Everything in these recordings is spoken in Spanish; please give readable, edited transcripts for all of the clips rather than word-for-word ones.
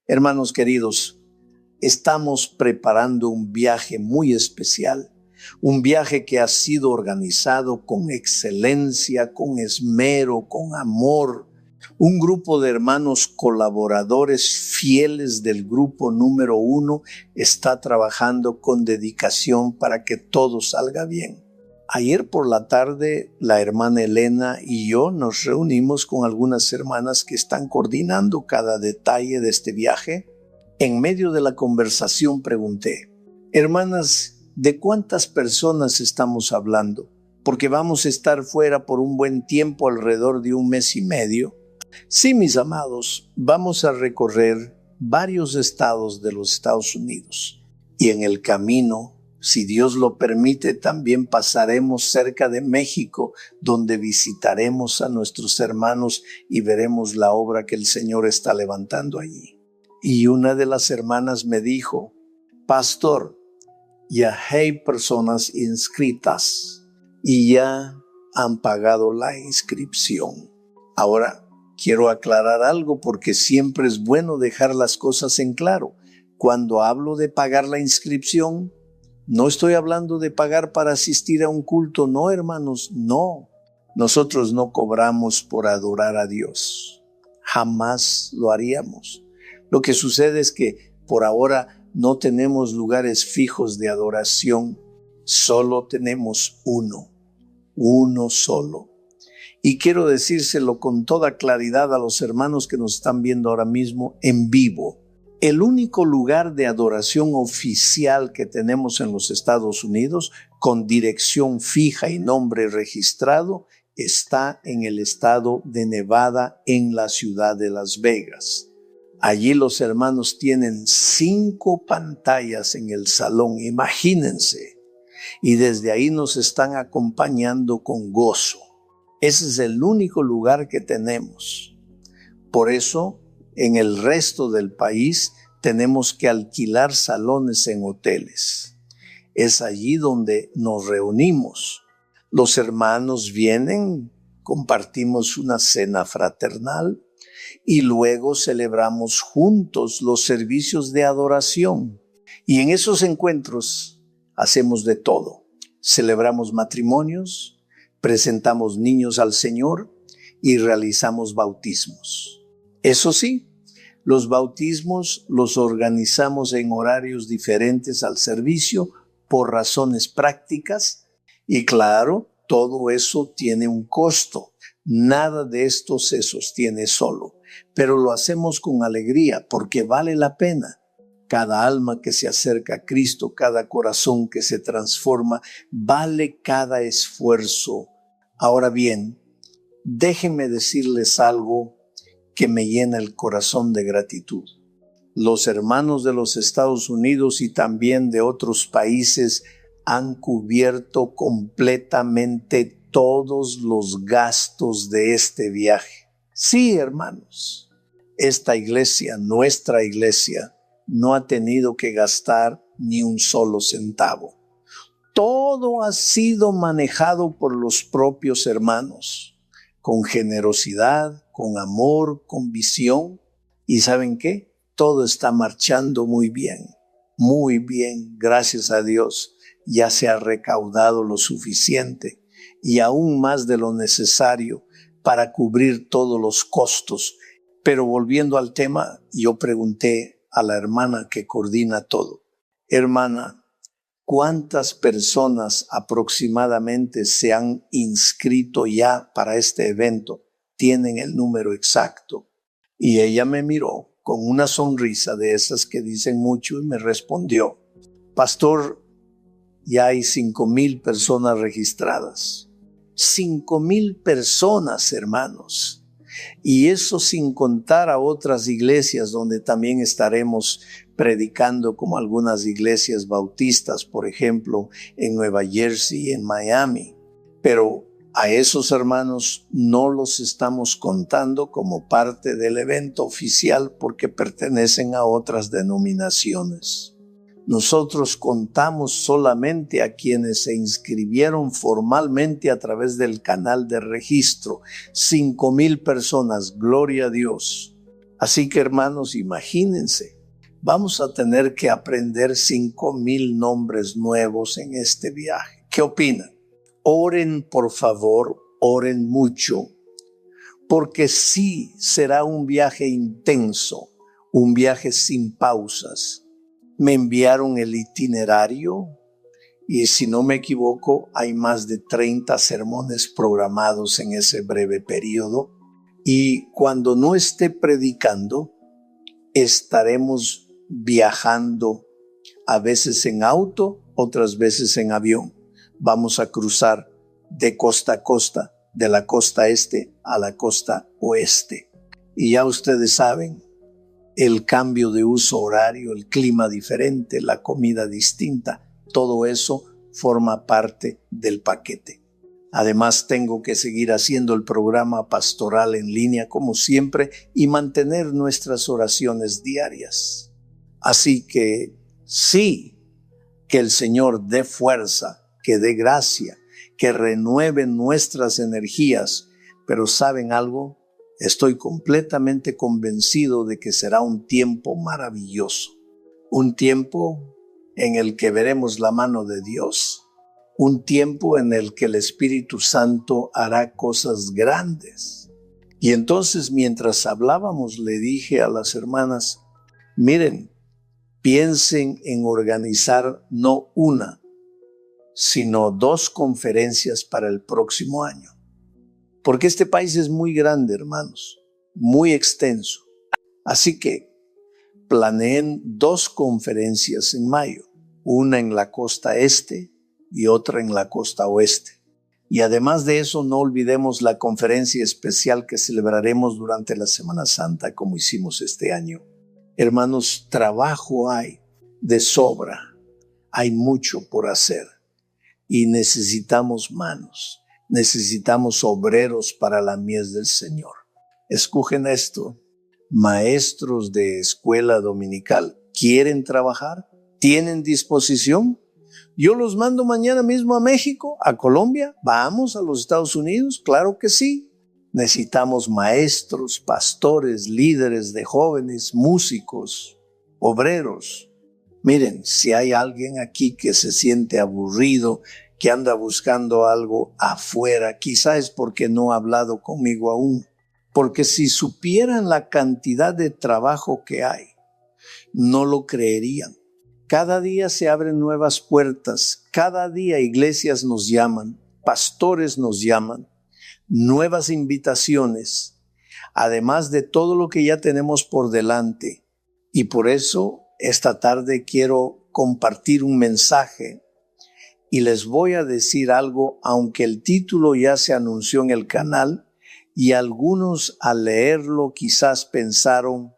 Hermanos queridos, estamos preparando un viaje muy especial, un viaje que ha sido organizado con excelencia, con esmero, con amor. Un grupo de hermanos colaboradores fieles del grupo número 1 está trabajando con dedicación para que todo salga bien. Ayer por la tarde, la hermana Elena y yo nos reunimos con algunas hermanas que están coordinando cada detalle de este viaje. En medio de la conversación pregunté: hermanas, ¿de cuántas personas estamos hablando? Porque vamos a estar fuera por un buen tiempo, alrededor de 1 mes y medio. Sí, mis amados, vamos a recorrer varios estados de los Estados Unidos. Y en el camino, si Dios lo permite, también pasaremos cerca de México, donde visitaremos a nuestros hermanos y veremos la obra que el Señor está levantando allí. Y una de las hermanas me dijo: pastor, ya hay personas inscritas y ya han pagado la inscripción. Ahora, quiero aclarar algo porque siempre es bueno dejar las cosas en claro. Cuando hablo de pagar la inscripción, no estoy hablando de pagar para asistir a un culto, no, hermanos, no. Nosotros no cobramos por adorar a Dios. Jamás lo haríamos. Lo que sucede es que por ahora no tenemos lugares fijos de adoración, solo tenemos uno solo. Y quiero decírselo con toda claridad a los hermanos que nos están viendo ahora mismo en vivo. El único lugar de adoración oficial que tenemos en los Estados Unidos, con dirección fija y nombre registrado, está en el estado de Nevada, en la ciudad de Las Vegas. Allí los hermanos tienen 5 pantallas en el salón, imagínense. Y desde ahí nos están acompañando con gozo. Ese es el único lugar que tenemos. Por eso, en el resto del país, tenemos que alquilar salones en hoteles. Es allí donde nos reunimos. Los hermanos vienen, compartimos una cena fraternal y luego celebramos juntos los servicios de adoración. Y en esos encuentros hacemos de todo. Celebramos matrimonios, presentamos niños al Señor y realizamos bautismos. Eso sí, los bautismos los organizamos en horarios diferentes al servicio por razones prácticas y claro, todo eso tiene un costo. Nada de esto se sostiene solo, pero lo hacemos con alegría porque vale la pena. Cada alma que se acerca a Cristo, cada corazón que se transforma, vale cada esfuerzo. Ahora bien, déjenme decirles algo que me llena el corazón de gratitud. Los hermanos de los Estados Unidos y también de otros países han cubierto completamente todos los gastos de este viaje. Sí, hermanos, esta iglesia, nuestra iglesia, no ha tenido que gastar ni un solo centavo. Todo ha sido manejado por los propios hermanos, con generosidad, con amor, con visión. ¿Y saben qué? Todo está marchando muy bien, gracias a Dios. Ya se ha recaudado lo suficiente y aún más de lo necesario para cubrir todos los costos. Pero volviendo al tema, yo pregunté a la hermana que coordina todo: hermana, ¿cuántas personas aproximadamente se han inscrito ya para este evento? ¿Tienen el número exacto? Y ella me miró con una sonrisa de esas que dicen mucho y me respondió: pastor, ya hay 5,000 personas registradas. 5,000 personas, hermanos. Y eso sin contar a otras iglesias donde también estaremos predicando, como algunas iglesias bautistas, por ejemplo, en Nueva Jersey y en Miami. Pero a esos hermanos no los estamos contando como parte del evento oficial porque pertenecen a otras denominaciones. Nosotros contamos solamente a quienes se inscribieron formalmente a través del canal de registro. 5,000 personas, gloria a Dios. Así que hermanos, imagínense, vamos a tener que aprender 5,000 nombres nuevos en este viaje. ¿Qué opinan? Oren, por favor, oren mucho, porque sí será un viaje intenso, un viaje sin pausas. Me enviaron el itinerario y si no me equivoco, hay más de 30 sermones programados en ese breve periodo. Y cuando no esté predicando, estaremos viajando, a veces en auto, otras veces en avión. Vamos a cruzar de costa a costa, de la costa este a la costa oeste. Y ya ustedes saben, el cambio de uso horario, el clima diferente, la comida distinta, todo eso forma parte del paquete. Además, tengo que seguir haciendo el programa pastoral en línea como siempre y mantener nuestras oraciones diarias. Así que sí, que el Señor dé fuerza, que dé gracia, que renueve nuestras energías. Pero ¿saben algo? Estoy completamente convencido de que será un tiempo maravilloso. Un tiempo en el que veremos la mano de Dios. Un tiempo en el que el Espíritu Santo hará cosas grandes. Y entonces, mientras hablábamos, le dije a las hermanas, miren, piensen en organizar no una, sino 2 conferencias para el próximo año. Porque este país es muy grande, hermanos, muy extenso. Así que planeen 2 conferencias en mayo, una en la costa este y otra en la costa oeste. Y además de eso, no olvidemos la conferencia especial que celebraremos durante la Semana Santa, como hicimos este año. Hermanos, trabajo hay de sobra, hay mucho por hacer y necesitamos manos, necesitamos obreros para la mies del Señor. Escogen esto, maestros de escuela dominical, ¿quieren trabajar? ¿Tienen disposición? Yo los mando mañana mismo a México, a Colombia. ¿Vamos a los Estados Unidos? Claro que sí. Necesitamos maestros, pastores, líderes de jóvenes, músicos, obreros. Miren, si hay alguien aquí que se siente aburrido, que anda buscando algo afuera, quizá es porque no ha hablado conmigo aún. Porque si supieran la cantidad de trabajo que hay, no lo creerían. Cada día se abren nuevas puertas, cada día iglesias nos llaman, pastores nos llaman, nuevas invitaciones, además de todo lo que ya tenemos por delante. Y por eso esta tarde quiero compartir un mensaje y les voy a decir algo, aunque el título ya se anunció en el canal y algunos al leerlo quizás pensaron,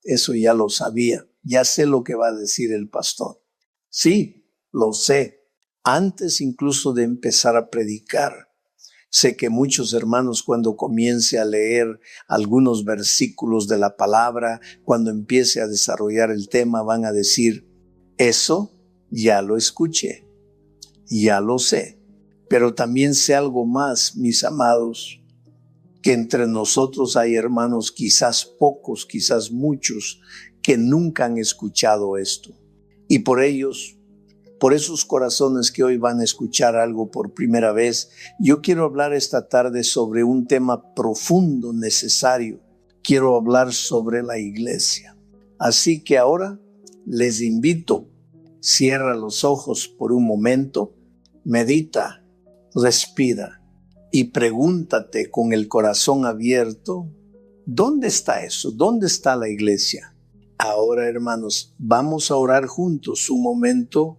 eso ya lo sabía. Ya sé lo que va a decir el pastor. Sí, lo sé. Antes incluso de empezar a predicar, sé que muchos hermanos cuando comience a leer algunos versículos de la palabra, cuando empiece a desarrollar el tema, van a decir, eso ya lo escuché, ya lo sé. Pero también sé algo más, mis amados, que entre nosotros hay hermanos, quizás pocos, quizás muchos, que nunca han escuchado esto. Y por ellos, por esos corazones que hoy van a escuchar algo por primera vez, yo quiero hablar esta tarde sobre un tema profundo, necesario. Quiero hablar sobre la iglesia. Así que ahora les invito, cierra los ojos por un momento, medita, respira y pregúntate con el corazón abierto, ¿dónde está eso? ¿Dónde está la iglesia? Ahora, hermanos, vamos a orar juntos un momento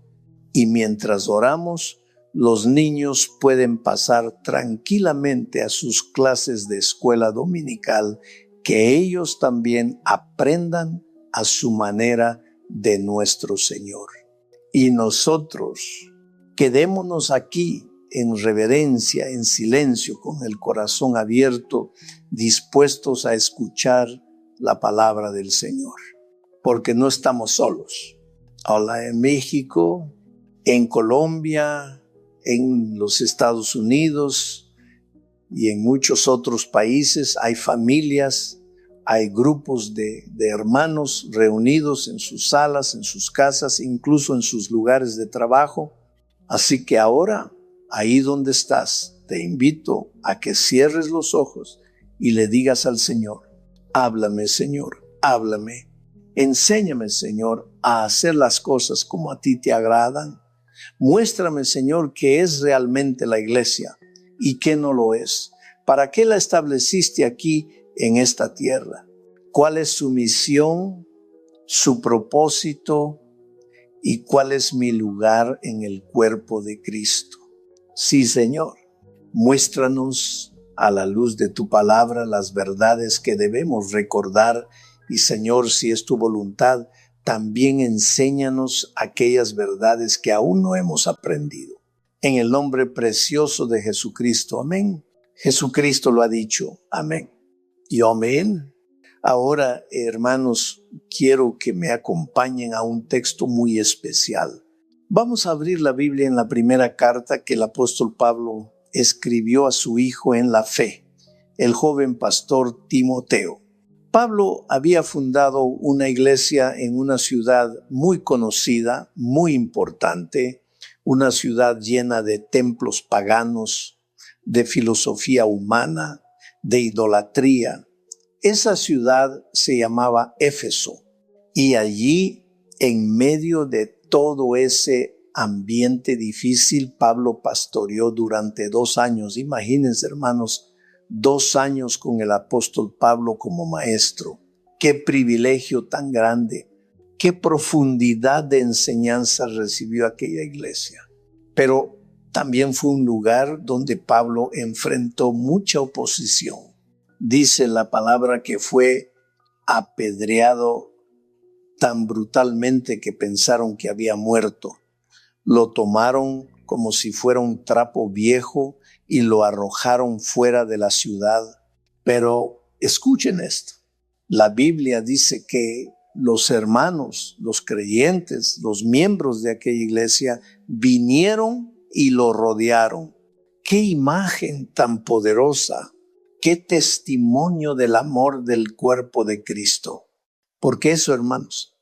y mientras oramos, los niños pueden pasar tranquilamente a sus clases de escuela dominical, que ellos también aprendan a su manera de nuestro Señor. Y nosotros quedémonos aquí en reverencia, en silencio, con el corazón abierto, dispuestos a escuchar la palabra del Señor. Porque no estamos solos. Hola, en México, en Colombia, en los Estados Unidos y en muchos otros países hay familias hay grupos de hermanos reunidos en sus salas, en sus casas, incluso en sus lugares de trabajo. Así que ahora, ahí donde estás, te invito a que cierres los ojos y le digas al Señor: háblame, Señor, háblame. Enséñame, Señor, a hacer las cosas como a ti te agradan. Muéstrame, Señor, qué es realmente la iglesia y qué no lo es. ¿Para qué la estableciste aquí en esta tierra? ¿Cuál es su misión, su propósito y cuál es mi lugar en el cuerpo de Cristo? Sí, Señor, muéstranos a la luz de tu palabra las verdades que debemos recordar y, Señor, si es tu voluntad, también enséñanos aquellas verdades que aún no hemos aprendido. En el nombre precioso de Jesucristo, amén. Jesucristo lo ha dicho, amén. Y amén. Ahora, hermanos, quiero que me acompañen a un texto muy especial. Vamos a abrir la Biblia en la primera carta que el apóstol Pablo escribió a su hijo en la fe, el joven pastor Timoteo. Pablo había fundado una iglesia en una ciudad muy conocida, muy importante, una ciudad llena de templos paganos, de filosofía humana, de idolatría. Esa ciudad se llamaba Éfeso, y allí, en medio de todo ese ambiente difícil, Pablo pastoreó durante 2 años. Imagínense, hermanos, 2 años con el apóstol Pablo como maestro. Qué privilegio tan grande, qué profundidad de enseñanza recibió aquella iglesia. Pero también fue un lugar donde Pablo enfrentó mucha oposición. Dice la palabra que fue apedreado tan brutalmente que pensaron que había muerto. Lo tomaron como si fuera un trapo viejo y lo arrojaron fuera de la ciudad. Pero escuchen esto. La Biblia dice que los hermanos, los creyentes, los miembros de aquella iglesia vinieron y lo rodearon. ¡Qué imagen tan poderosa! ¡Qué testimonio del amor del cuerpo de Cristo! Porque eso, hermanos,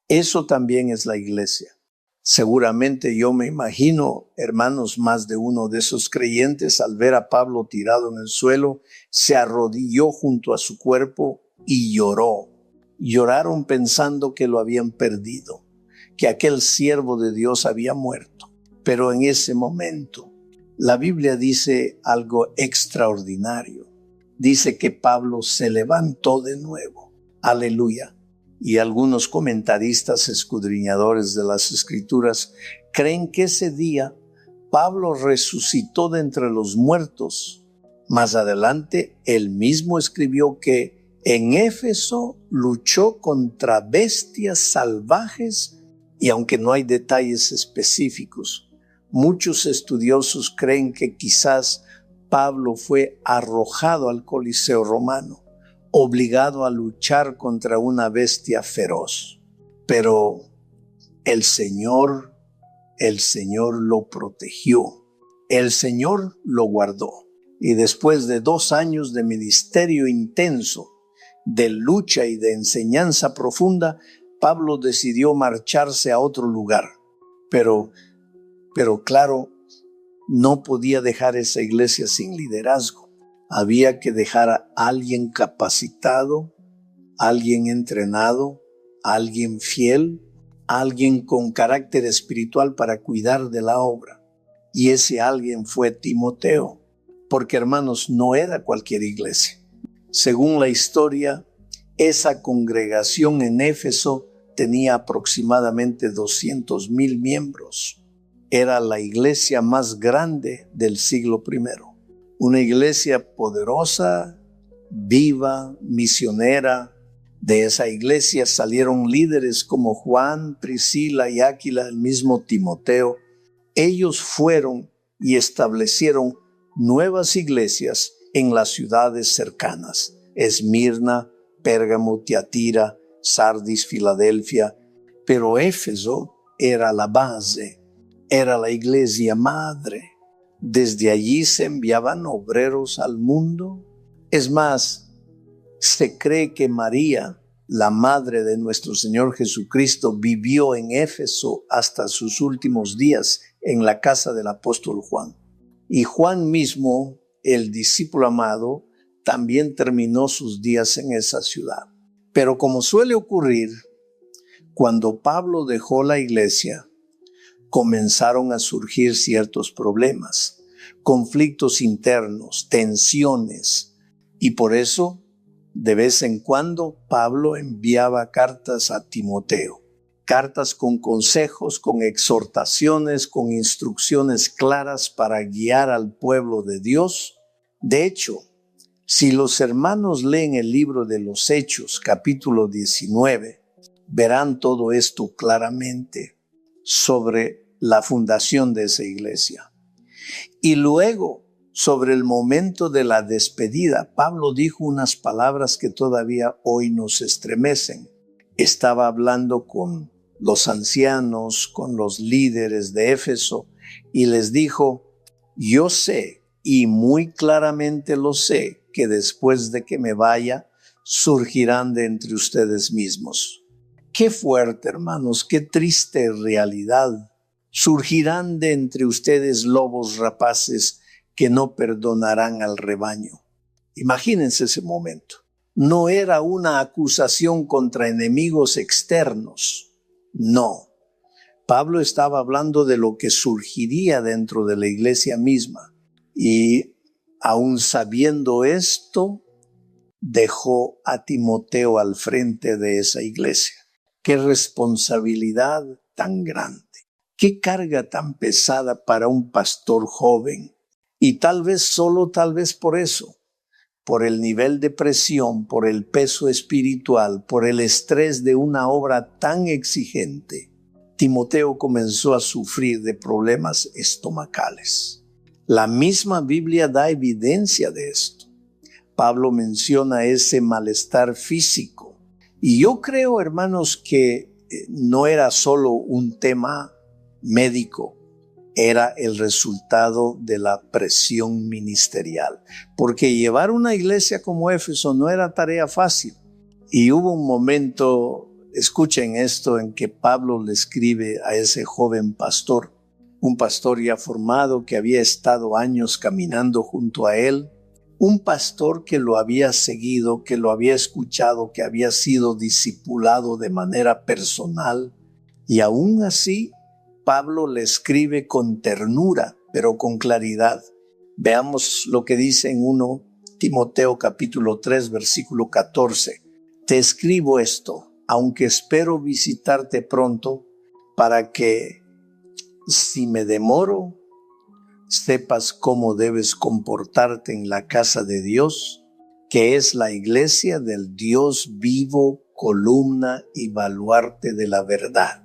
eso también es la iglesia. Seguramente yo me imagino, hermanos, más de uno de esos creyentes al ver a Pablo tirado en el suelo, se arrodilló junto a su cuerpo y lloró. Lloraron pensando que lo habían perdido, que aquel siervo de Dios había muerto. Pero en ese momento, la Biblia dice algo extraordinario. Dice que Pablo se levantó de nuevo. Aleluya. Y algunos comentaristas escudriñadores de las Escrituras creen que ese día Pablo resucitó de entre los muertos. Más adelante, él mismo escribió que en Éfeso luchó contra bestias salvajes, y aunque no hay detalles específicos, muchos estudiosos creen que quizás Pablo fue arrojado al Coliseo romano, obligado a luchar contra una bestia feroz. Pero el Señor lo protegió. El Señor lo guardó. Y después de 2 años de ministerio intenso, de lucha y de enseñanza profunda, Pablo decidió marcharse a otro lugar. Pero claro, no podía dejar esa iglesia sin liderazgo. Había que dejar a alguien capacitado, alguien entrenado, alguien fiel, alguien con carácter espiritual para cuidar de la obra. Y ese alguien fue Timoteo, porque, hermanos, no era cualquier iglesia. Según la historia, esa congregación en Éfeso tenía aproximadamente 200,000 miembros. Era la iglesia más grande del siglo I. Una iglesia poderosa, viva, misionera. De esa iglesia salieron líderes como Juan, Priscila y Áquila, el mismo Timoteo. Ellos fueron y establecieron nuevas iglesias en las ciudades cercanas: Esmirna, Pérgamo, Tiatira, Sardis, Filadelfia. Pero Éfeso era la base, era la iglesia madre. Desde allí se enviaban obreros al mundo. Es más, Se cree que María, la madre de nuestro Señor Jesucristo, vivió en Éfeso hasta sus últimos días en la casa del apóstol Juan. Y Juan mismo, el discípulo amado, también terminó sus días en esa ciudad. Pero como suele ocurrir, cuando Pablo dejó la iglesia, comenzaron a surgir ciertos problemas, conflictos internos, tensiones, y por eso, de vez en cuando, Pablo enviaba cartas a Timoteo, cartas con consejos, con exhortaciones, con instrucciones claras para guiar al pueblo de Dios. De hecho, si los hermanos leen el libro de los Hechos, capítulo 19, verán todo esto claramente sobre la fundación de esa iglesia. Y luego, sobre el momento de la despedida, Pablo dijo unas palabras que todavía hoy nos estremecen. Estaba hablando con los ancianos, con los líderes de Éfeso, y les dijo: yo sé, y muy claramente lo sé, que después de que me vaya, surgirán de entre ustedes mismos. Qué fuerte, hermanos, qué triste realidad. Surgirán de entre ustedes lobos rapaces que no perdonarán al rebaño. Imagínense ese momento. No era una acusación contra enemigos externos. No. Pablo estaba hablando de lo que surgiría dentro de la iglesia misma. Y aún sabiendo esto, dejó a Timoteo al frente de esa iglesia. Qué responsabilidad tan grande. Qué carga tan pesada para un pastor joven. Y tal vez por eso, por el nivel de presión, por el peso espiritual, por el estrés de una obra tan exigente, Timoteo comenzó a sufrir de problemas estomacales. La misma Biblia da evidencia de esto. Pablo menciona ese malestar físico. Y yo creo, hermanos, que no era solo un tema médico, era el resultado de la presión ministerial. Porque llevar una iglesia como Éfeso no era tarea fácil. Y hubo un momento, escuchen esto, en que Pablo le escribe a ese joven pastor, un pastor ya formado que había estado años caminando junto a él, un pastor que lo había seguido, que lo había escuchado, que había sido discipulado de manera personal. Y aún así, Pablo le escribe con ternura, pero con claridad. Veamos lo que dice en 1 Timoteo capítulo 3, versículo 14. Te escribo esto, aunque espero visitarte pronto, para que, si me demoro, sepas cómo debes comportarte en la casa de Dios, que es la iglesia del Dios vivo, columna y baluarte de la verdad.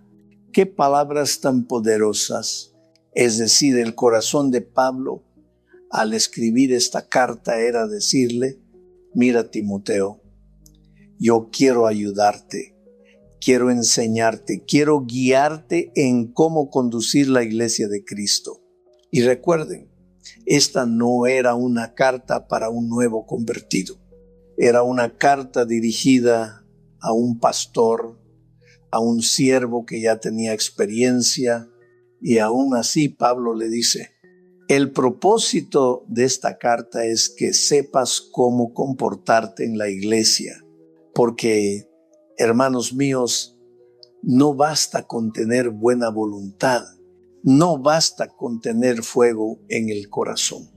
Qué palabras tan poderosas. Es decir, el corazón de Pablo al escribir esta carta era decirle: mira, Timoteo, yo quiero ayudarte, quiero enseñarte, quiero guiarte en cómo conducir la iglesia de Cristo. Y recuerden, esta no era una carta para un nuevo convertido. Era una carta dirigida a un pastor, a un siervo que ya tenía experiencia, y aún así Pablo le dice: el propósito de esta carta es que sepas cómo comportarte en la iglesia, porque, hermanos míos, no basta con tener buena voluntad, no basta con tener fuego en el corazón.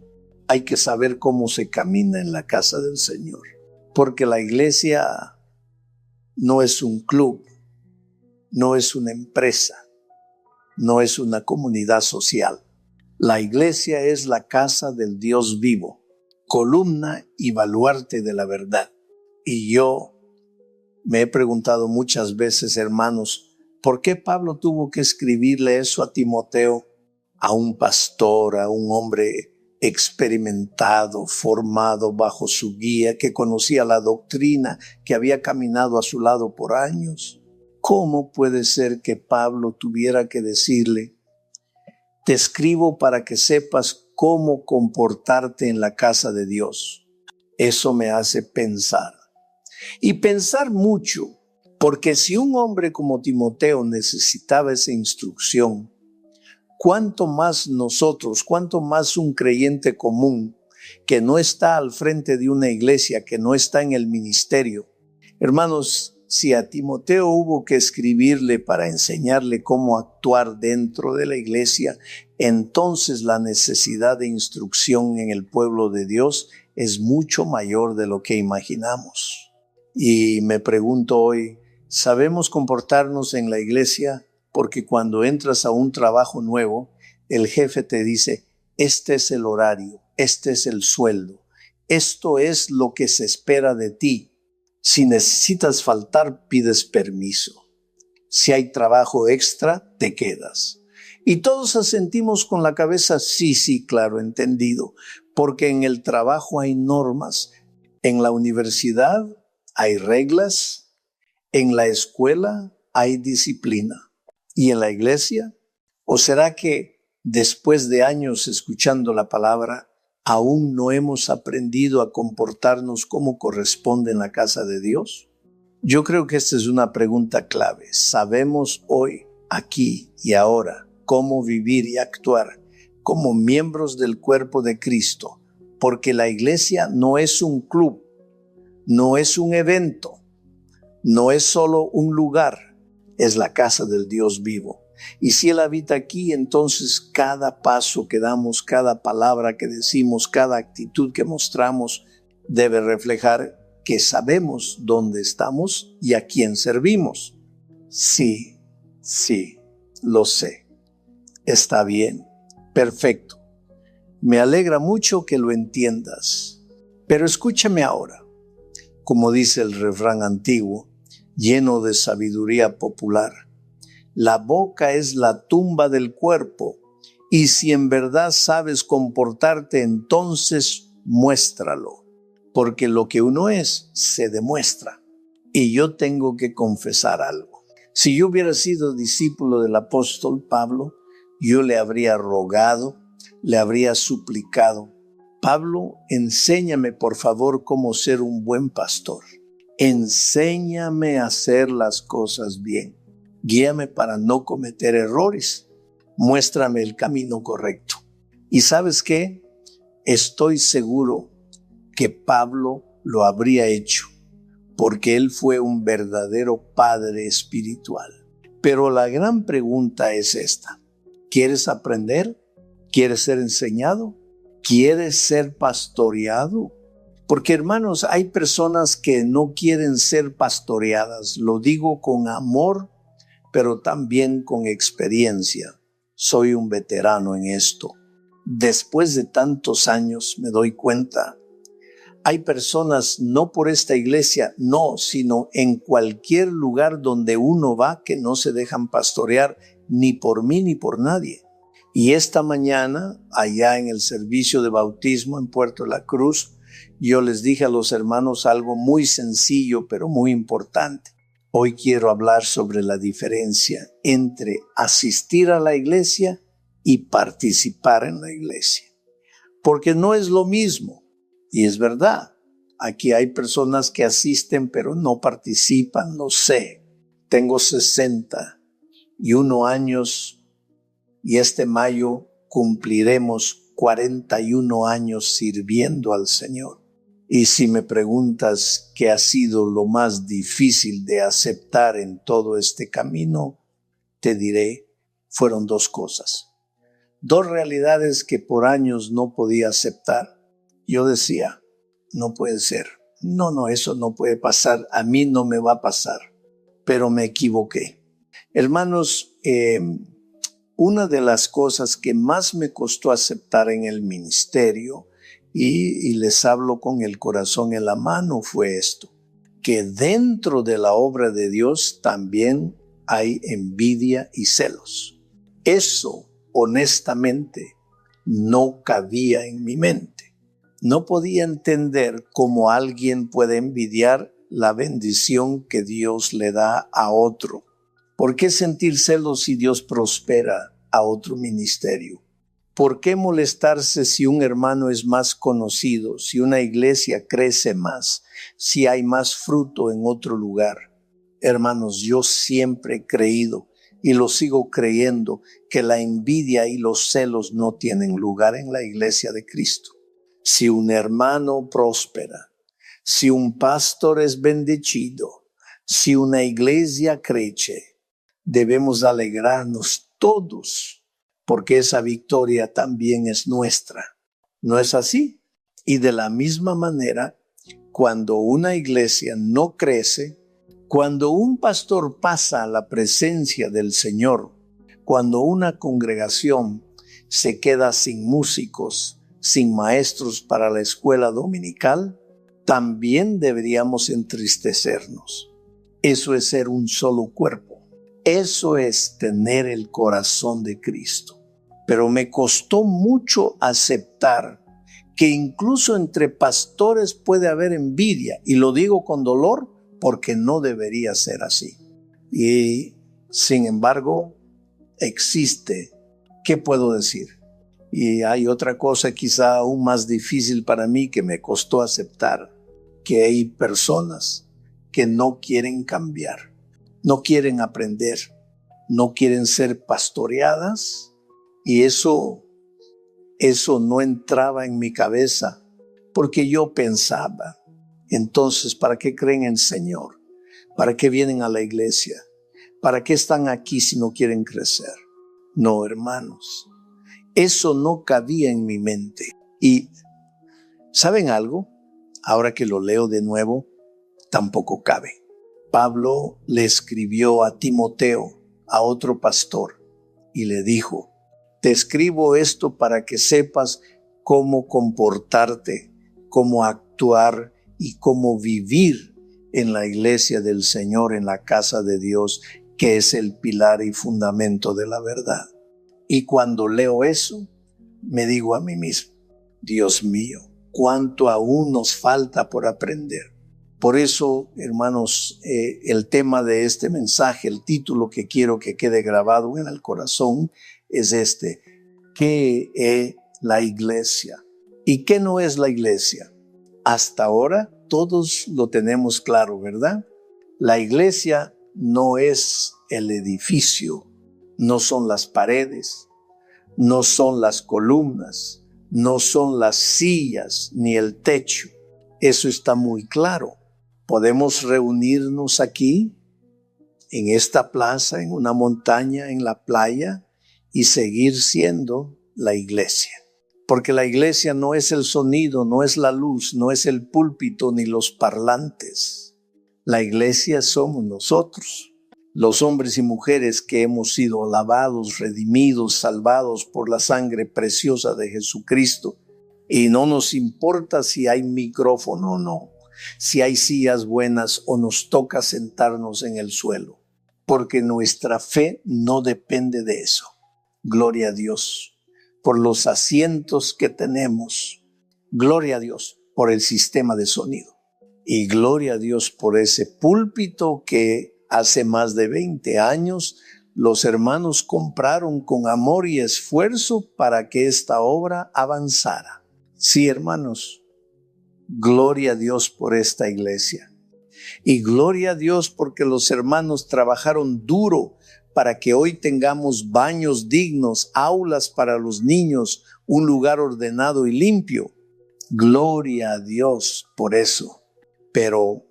Hay que saber cómo se camina en la casa del Señor, porque la iglesia no es un club, no es una empresa, no es una comunidad social. La iglesia es la casa del Dios vivo, columna y baluarte de la verdad. Y yo me he preguntado muchas veces, hermanos, ¿por qué Pablo tuvo que escribirle eso a Timoteo, a un pastor, a un hombre experimentado, formado bajo su guía, que conocía la doctrina, que había caminado a su lado por años? ¿Cómo puede ser que Pablo tuviera que decirle: te escribo para que sepas cómo comportarte en la casa de Dios? Eso me hace pensar, y pensar mucho, porque si un hombre como Timoteo necesitaba esa instrucción, ¿cuánto más nosotros, cuánto más un creyente común que no está al frente de una iglesia, que no está en el ministerio? Hermanos, si a Timoteo hubo que escribirle para enseñarle cómo actuar dentro de la iglesia, entonces la necesidad de instrucción en el pueblo de Dios es mucho mayor de lo que imaginamos. Y me pregunto hoy, ¿sabemos comportarnos en la iglesia? Porque cuando entras a un trabajo nuevo, el jefe te dice, este es el horario, este es el sueldo, esto es lo que se espera de ti. Si necesitas faltar, pides permiso. Si hay trabajo extra, te quedas. Y todos asentimos con la cabeza, sí, claro, entendido. Porque en el trabajo hay normas. En la universidad hay reglas. En la escuela hay disciplina. ¿Y en la iglesia? ¿O será que después de años escuchando la palabra, aún no hemos aprendido a comportarnos como corresponde en la casa de Dios? Yo creo que esta es una pregunta clave. ¿Sabemos hoy, aquí y ahora, cómo vivir y actuar como miembros del cuerpo de Cristo? Porque la iglesia no es un club, no es un evento, no es solo un lugar, es la casa del Dios vivo. Y si Él habita aquí, entonces cada paso que damos, cada palabra que decimos, cada actitud que mostramos debe reflejar que sabemos dónde estamos y a quién servimos. Sí, lo sé. Está bien, perfecto. Me alegra mucho que lo entiendas. Pero escúchame ahora, como dice el refrán antiguo, lleno de sabiduría popular. La boca es la tumba del cuerpo, y si en verdad sabes comportarte, entonces muéstralo, porque lo que uno es, se demuestra. Y yo tengo que confesar algo. Si yo hubiera sido discípulo del apóstol Pablo, yo le habría rogado, le habría suplicado, Pablo, enséñame por favor cómo ser un buen pastor. Enséñame a hacer las cosas bien. Guíame para no cometer errores. Muéstrame el camino correcto. ¿Y sabes qué? Estoy seguro que Pablo lo habría hecho, porque él fue un verdadero padre espiritual. Pero la gran pregunta es esta. ¿Quieres aprender? ¿Quieres ser enseñado? ¿Quieres ser pastoreado? Porque, hermanos, hay personas que no quieren ser pastoreadas. Lo digo con amor, pero también con experiencia. Soy un veterano en esto. Después de tantos años me doy cuenta, hay personas, no por esta iglesia, no, sino en cualquier lugar donde uno va, que no se dejan pastorear ni por mí ni por nadie. Y esta mañana, allá en el servicio de bautismo en Puerto La Cruz, yo les dije a los hermanos algo muy sencillo, pero muy importante. Hoy quiero hablar sobre la diferencia entre asistir a la iglesia y participar en la iglesia. Porque no es lo mismo. Y es verdad. Aquí hay personas que asisten pero no participan, lo sé. Tengo 61 años y este mayo cumpliremos 41 años sirviendo al Señor. Y si me preguntas qué ha sido lo más difícil de aceptar en todo este camino, te diré, fueron dos cosas. Dos realidades que por años no podía aceptar. Yo decía, no puede ser. No, eso no puede pasar. A mí no me va a pasar. Pero me equivoqué. Hermanos, una de las cosas que más me costó aceptar en el ministerio, y les hablo con el corazón en la mano, fue esto, que dentro de la obra de Dios también hay envidia y celos. Eso, honestamente, no cabía en mi mente. No podía entender cómo alguien puede envidiar la bendición que Dios le da a otro. ¿Por qué sentir celos si Dios prospera a otro ministerio? ¿Por qué molestarse si un hermano es más conocido, si una iglesia crece más, si hay más fruto en otro lugar? Hermanos, yo siempre he creído y lo sigo creyendo que la envidia y los celos no tienen lugar en la iglesia de Cristo. Si un hermano prospera, si un pastor es bendecido, si una iglesia crece, debemos alegrarnos todos, porque esa victoria también es nuestra. ¿No es así? Y de la misma manera, cuando una iglesia no crece, cuando un pastor pasa a la presencia del Señor, cuando una congregación se queda sin músicos, sin maestros para la escuela dominical, también deberíamos entristecernos. Eso es ser un solo cuerpo. Eso es tener el corazón de Cristo. Pero me costó mucho aceptar que incluso entre pastores puede haber envidia, y lo digo con dolor porque no debería ser así. Y sin embargo, existe. ¿Qué puedo decir? Y hay otra cosa quizá aún más difícil para mí que me costó aceptar, que hay personas que no quieren cambiar, no quieren aprender, no quieren ser pastoreadas, y eso no entraba en mi cabeza, porque yo pensaba, entonces, ¿para qué creen en el Señor? ¿Para qué vienen a la iglesia? ¿Para qué están aquí si no quieren crecer? No, hermanos, eso no cabía en mi mente. Y, ¿saben algo? Ahora que lo leo de nuevo, tampoco cabe. Pablo le escribió a Timoteo, a otro pastor, y le dijo: te escribo esto para que sepas cómo comportarte, cómo actuar y cómo vivir en la iglesia del Señor, en la casa de Dios, que es el pilar y fundamento de la verdad. Y cuando leo eso, me digo a mí mismo: Dios mío, cuánto aún nos falta por aprender. Por eso, hermanos, el tema de este mensaje, el título que quiero que quede grabado en el corazón es este: ¿qué es la iglesia? ¿Y qué no es la iglesia? Hasta ahora todos lo tenemos claro, ¿verdad? La iglesia no es el edificio, no son las paredes, no son las columnas, no son las sillas ni el techo. Eso está muy claro. Podemos reunirnos aquí, en esta plaza, en una montaña, en la playa, y seguir siendo la iglesia. Porque la iglesia no es el sonido, no es la luz, no es el púlpito ni los parlantes. La iglesia somos nosotros, los hombres y mujeres que hemos sido lavados, redimidos, salvados por la sangre preciosa de Jesucristo. Y no nos importa si hay micrófono o no, si hay sillas buenas o nos toca sentarnos en el suelo, porque nuestra fe no depende de eso. Gloria a Dios por los asientos que tenemos. Gloria a Dios por el sistema de sonido. Y gloria a Dios por ese púlpito que hace más de 20 años los hermanos compraron con amor y esfuerzo para que esta obra avanzara. Sí, hermanos, gloria a Dios por esta iglesia. Y gloria a Dios porque los hermanos trabajaron duro para que hoy tengamos baños dignos, aulas para los niños, un lugar ordenado y limpio. Gloria a Dios por eso. Pero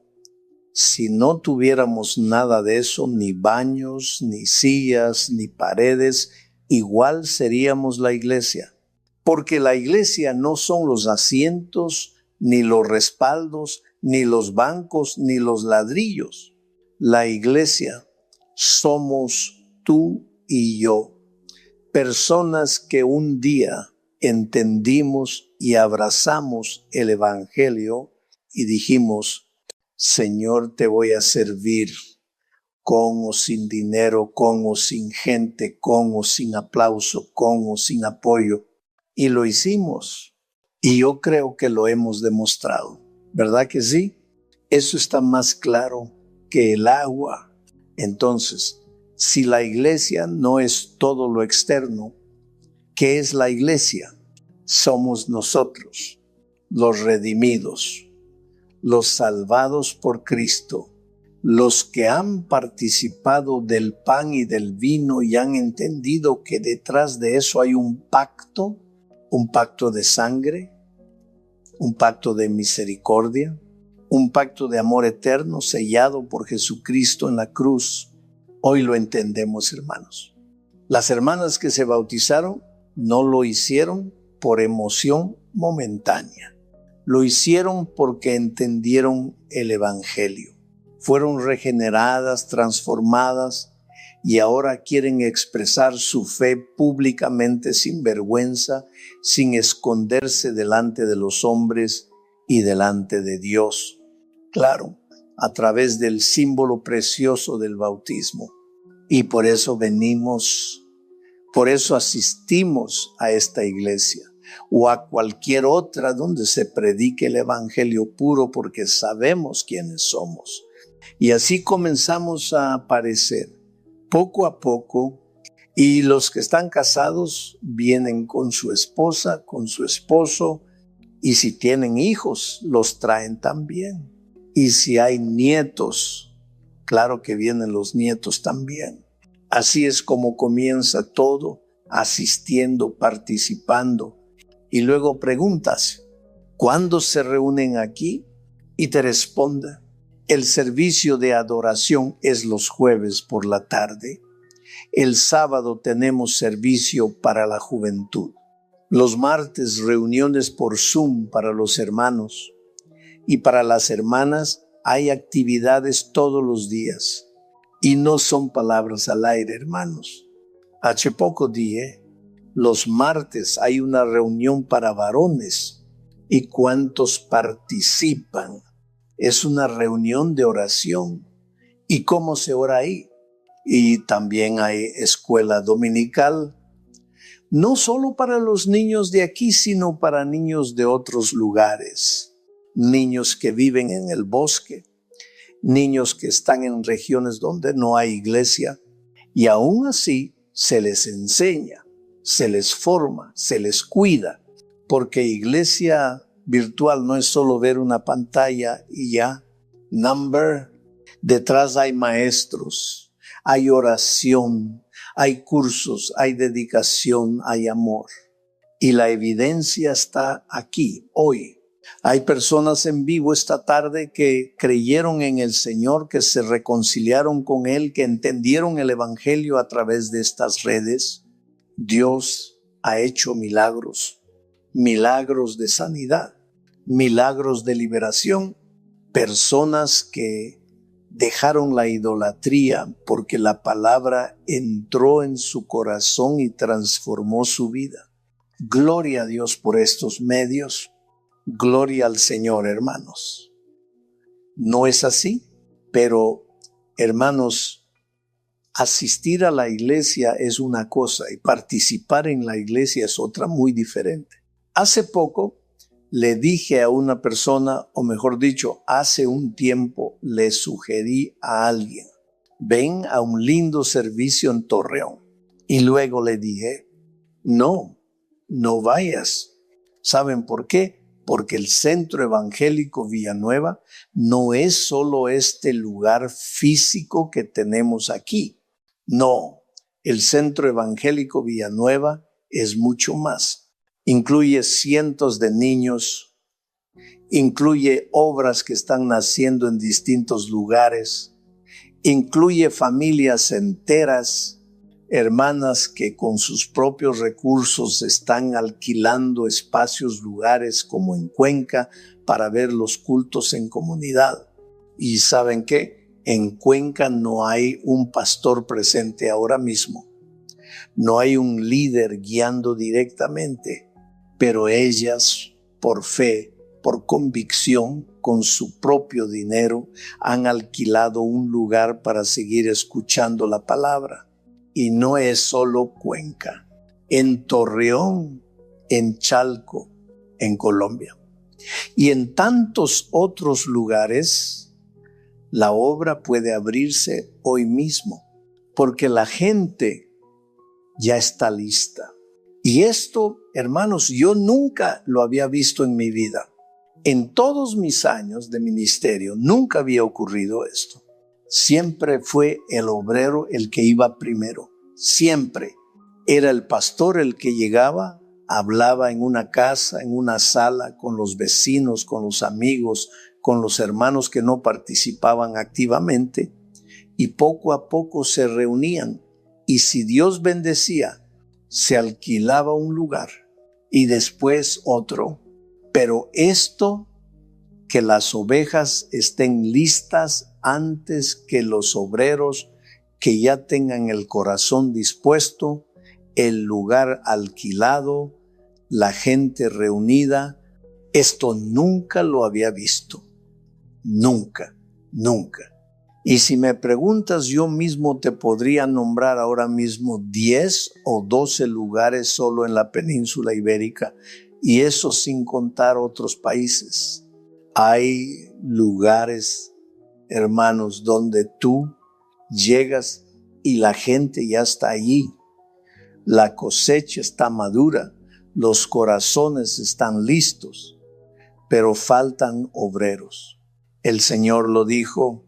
si no tuviéramos nada de eso, ni baños, ni sillas, ni paredes, igual seríamos la iglesia. Porque la iglesia no son los asientos, ni los respaldos, ni los bancos, ni los ladrillos. La iglesia somos tú y yo, personas que un día entendimos y abrazamos el evangelio y dijimos: Señor, te voy a servir con o sin dinero, con o sin gente, con o sin aplauso, con o sin apoyo. Y lo hicimos. Y yo creo que lo hemos demostrado. ¿Verdad que sí? Eso está más claro que el agua. Entonces, si la iglesia no es todo lo externo, ¿Qué es la iglesia? Somos nosotros, los redimidos, los salvados por Cristo, los que han participado del pan y del vino y han entendido que detrás de eso hay un pacto de sangre, un pacto de misericordia, un pacto de amor eterno sellado por Jesucristo en la cruz. Hoy lo entendemos, hermanos. Las hermanas que se bautizaron no lo hicieron por emoción momentánea. Lo hicieron porque entendieron el Evangelio. Fueron regeneradas, transformadas y ahora quieren expresar su fe públicamente sin vergüenza, sin esconderse delante de los hombres y delante de Dios. Claro, a través del símbolo precioso del bautismo. Y por eso por eso asistimos a esta iglesia o a cualquier otra donde se predique el evangelio puro, porque sabemos quiénes somos. Y así comenzamos a aparecer poco a poco, y los que están casados vienen con su esposa, con su esposo, y si tienen hijos, los traen también. Y si hay nietos, claro que vienen los nietos también. Así es como comienza todo, asistiendo, participando. Y luego preguntas, ¿cuándo se reúnen aquí? Y te responde, el servicio de adoración es los jueves por la tarde. El sábado tenemos servicio para la juventud. Los martes reuniones por Zoom para los hermanos. Y para las hermanas hay actividades todos los días. Y no son palabras al aire, hermanos. Hace poco dije, los martes hay una reunión para varones. ¿Y cuántos participan? Es una reunión de oración. ¿Y cómo se ora ahí? Y también hay escuela dominical, no solo para los niños de aquí, sino para niños de otros lugares. Niños que viven en el bosque, niños que están en regiones donde no hay iglesia, y aún así se les enseña, se les forma, se les cuida, porque iglesia virtual no es solo ver una pantalla y ya. Detrás hay maestros, hay oración, hay cursos, hay dedicación, hay amor. Y la evidencia está aquí, hoy. Hay personas en vivo esta tarde que creyeron en el Señor, que se reconciliaron con Él, que entendieron el Evangelio a través de estas redes. Dios ha hecho milagros, milagros de sanidad, milagros de liberación. Personas que dejaron la idolatría porque la palabra entró en su corazón y transformó su vida. Gloria a Dios por estos medios. Gloria al Señor, hermanos. No es así, pero hermanos, asistir a la iglesia es una cosa y participar en la iglesia es otra muy diferente. Hace poco le dije a una persona, o mejor dicho, hace un tiempo le sugerí a alguien, ven a un lindo servicio en Torreón. Y luego le dije, no vayas. ¿Saben por qué? Porque el Centro Evangélico Villanueva no es solo este lugar físico que tenemos aquí. No, el Centro Evangélico Villanueva es mucho más. Incluye cientos de niños, incluye obras que están naciendo en distintos lugares, incluye familias enteras, hermanas que con sus propios recursos están alquilando espacios, lugares como en Cuenca para ver los cultos en comunidad. ¿Y saben qué? En Cuenca no hay un pastor presente ahora mismo. No hay un líder guiando directamente, pero ellas, por fe, por convicción, con su propio dinero, han alquilado un lugar para seguir escuchando la palabra. Y no es solo Cuenca, en Torreón, en Chalco, en Colombia. Y en tantos otros lugares, la obra puede abrirse hoy mismo, porque la gente ya está lista. Y esto, hermanos, yo nunca lo había visto en mi vida. En todos mis años de ministerio nunca había ocurrido esto. Siempre fue el obrero el que iba primero. Siempre era el pastor el que llegaba, hablaba en una casa, en una sala, con los vecinos, con los amigos, con los hermanos que no participaban activamente, y poco a poco se reunían. Y si Dios bendecía, se alquilaba un lugar y después otro. Pero esto, que las ovejas estén listas antes que los obreros, que ya tengan el corazón dispuesto, el lugar alquilado, la gente reunida, esto nunca lo había visto. Nunca, nunca. Y si me preguntas, yo mismo te podría nombrar ahora mismo 10 o 12 lugares solo en la península ibérica, y eso sin contar otros países. Hay lugares, hermanos, donde tú llegas y la gente ya está allí. La cosecha está madura, los corazones están listos, pero faltan obreros. El Señor lo dijo: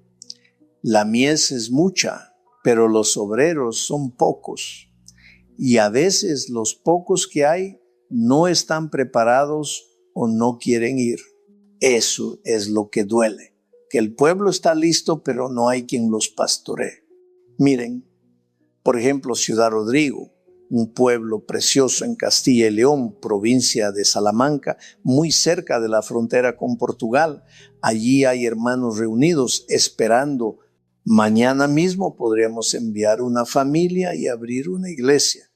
la mies es mucha, pero los obreros son pocos. Y a veces los pocos que hay no están preparados o no quieren ir. Eso es lo que duele, que el pueblo está listo, pero no hay quien los pastoree. Miren, por ejemplo, Ciudad Rodrigo, un pueblo precioso en Castilla y León, provincia de Salamanca, muy cerca de la frontera con Portugal. Allí hay hermanos reunidos esperando. Mañana mismo podríamos enviar una familia y abrir una iglesia.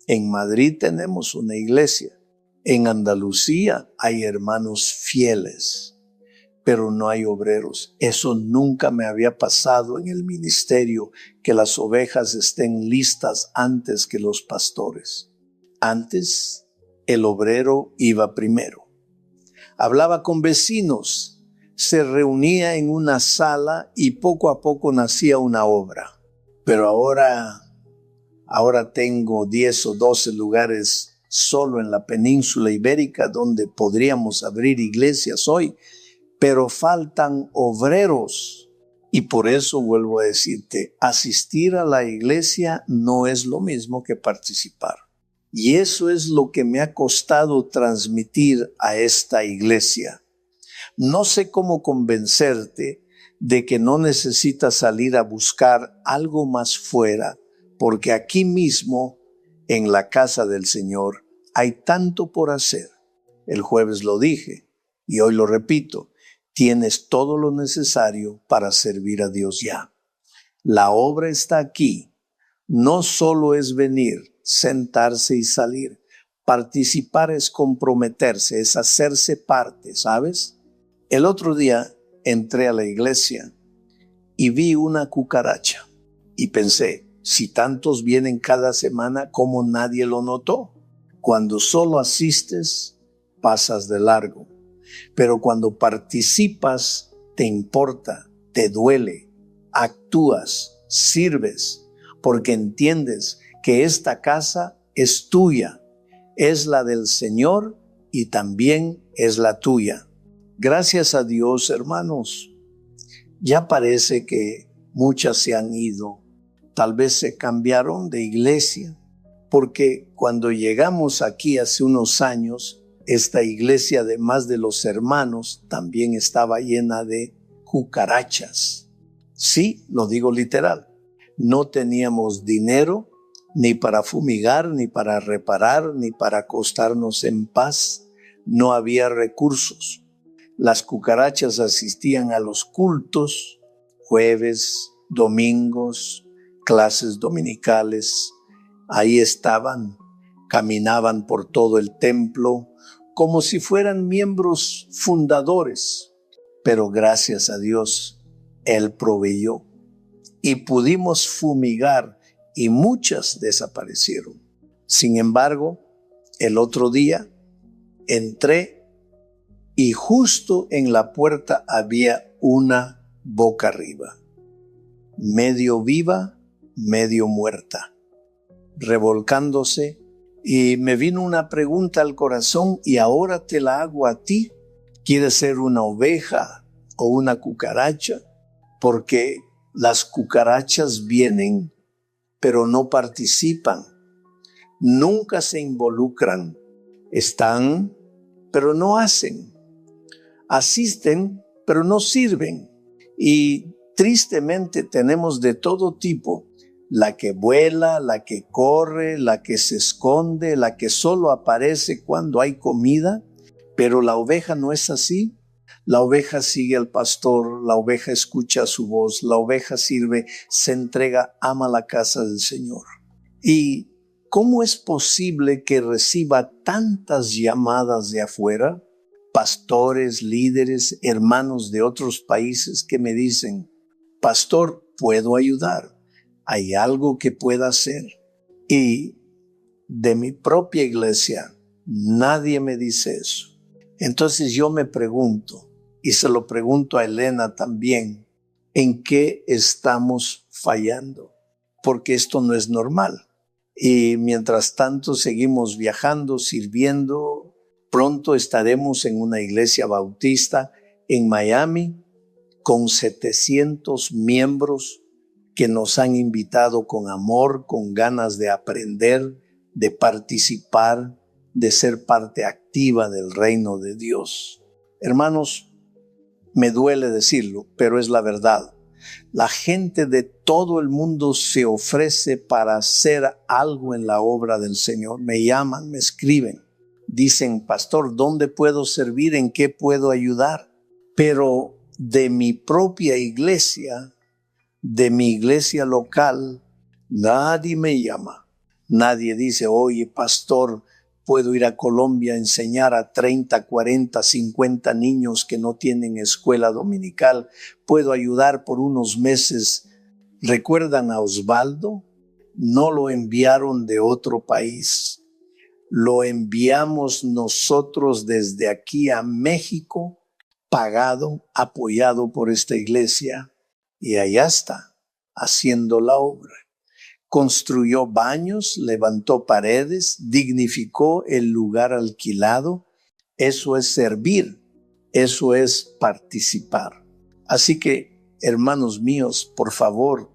En Madrid tenemos una iglesia. En Andalucía hay hermanos fieles, pero no hay obreros. Eso nunca me había pasado en el ministerio, que las ovejas estén listas antes que los pastores. Antes, el obrero iba primero. Hablaba con vecinos, se reunía en una sala y poco a poco nacía una obra. Pero ahora tengo 10 o 12 lugares solo en la península ibérica donde podríamos abrir iglesias hoy, pero faltan obreros. Y por eso vuelvo a decirte, asistir a la iglesia no es lo mismo que participar. Y eso es lo que me ha costado transmitir a esta iglesia. No sé cómo convencerte de que no necesitas salir a buscar algo más fuera, porque aquí mismo, en la casa del Señor, hay tanto por hacer. El jueves lo dije y hoy lo repito, tienes todo lo necesario para servir a Dios ya. La obra está aquí. No solo es venir, sentarse y salir. Participar es comprometerse, es hacerse parte, ¿sabes? El otro día entré a la iglesia y vi una cucaracha y pensé, si tantos vienen cada semana, ¿cómo nadie lo notó? Cuando solo asistes, pasas de largo. Pero cuando participas, te importa, te duele, actúas, sirves, porque entiendes que esta casa es tuya, es la del Señor y también es la tuya. Gracias a Dios, hermanos, ya parece que muchas se han ido, tal vez se cambiaron de iglesia, porque cuando llegamos aquí hace unos años, esta iglesia, además de los hermanos, también estaba llena de cucarachas. Sí, lo digo literal, no teníamos dinero ni para fumigar, ni para reparar, ni para acostarnos en paz, no había recursos. Las cucarachas asistían a los cultos, jueves, domingos, clases dominicales. Ahí estaban, caminaban por todo el templo como si fueran miembros fundadores. Pero gracias a Dios, Él proveyó y pudimos fumigar y muchas desaparecieron. Sin embargo, el otro día entré y justo en la puerta había una boca arriba, medio viva, medio muerta, revolcándose Y me vino una pregunta al corazón y ahora te la hago a ti. ¿Quieres ser una oveja o una cucaracha? Porque las cucarachas vienen, pero no participan. Nunca se involucran. Están, pero no hacen. Asisten, pero no sirven. Y tristemente tenemos de todo tipo. La que vuela, la que corre, la que se esconde, la que solo aparece cuando hay comida. Pero la oveja no es así. La oveja sigue al pastor, la oveja escucha su voz, la oveja sirve, se entrega, ama la casa del Señor. ¿Y cómo es posible que reciba tantas llamadas de afuera? Pastores, líderes, hermanos de otros países que me dicen, pastor, ¿puedo ayudar? ¿Hay algo que pueda hacer? Y de mi propia iglesia, nadie me dice eso. Entonces yo me pregunto, y se lo pregunto a Elena también, ¿en qué estamos fallando? Porque esto no es normal. Y mientras tanto seguimos viajando, sirviendo. Pronto estaremos en una iglesia bautista en Miami con 700 miembros que nos han invitado con amor, con ganas de aprender, de participar, de ser parte activa del reino de Dios. Hermanos, me duele decirlo, pero es la verdad. La gente de todo el mundo se ofrece para hacer algo en la obra del Señor. Me llaman, me escriben. Dicen, pastor, ¿dónde puedo servir? ¿En qué puedo ayudar? Pero de mi propia iglesia, de mi iglesia local, nadie me llama. Nadie dice, oye, pastor, puedo ir a Colombia a enseñar a 30, 40, 50 niños que no tienen escuela dominical. Puedo ayudar por unos meses. ¿Recuerdan a Osvaldo? No lo enviaron de otro país. Lo enviamos nosotros desde aquí a México, pagado, apoyado por esta iglesia. Y allá está, haciendo la obra. Construyó baños, levantó paredes, dignificó el lugar alquilado. Eso es servir, eso es participar. Así que, hermanos míos, por favor,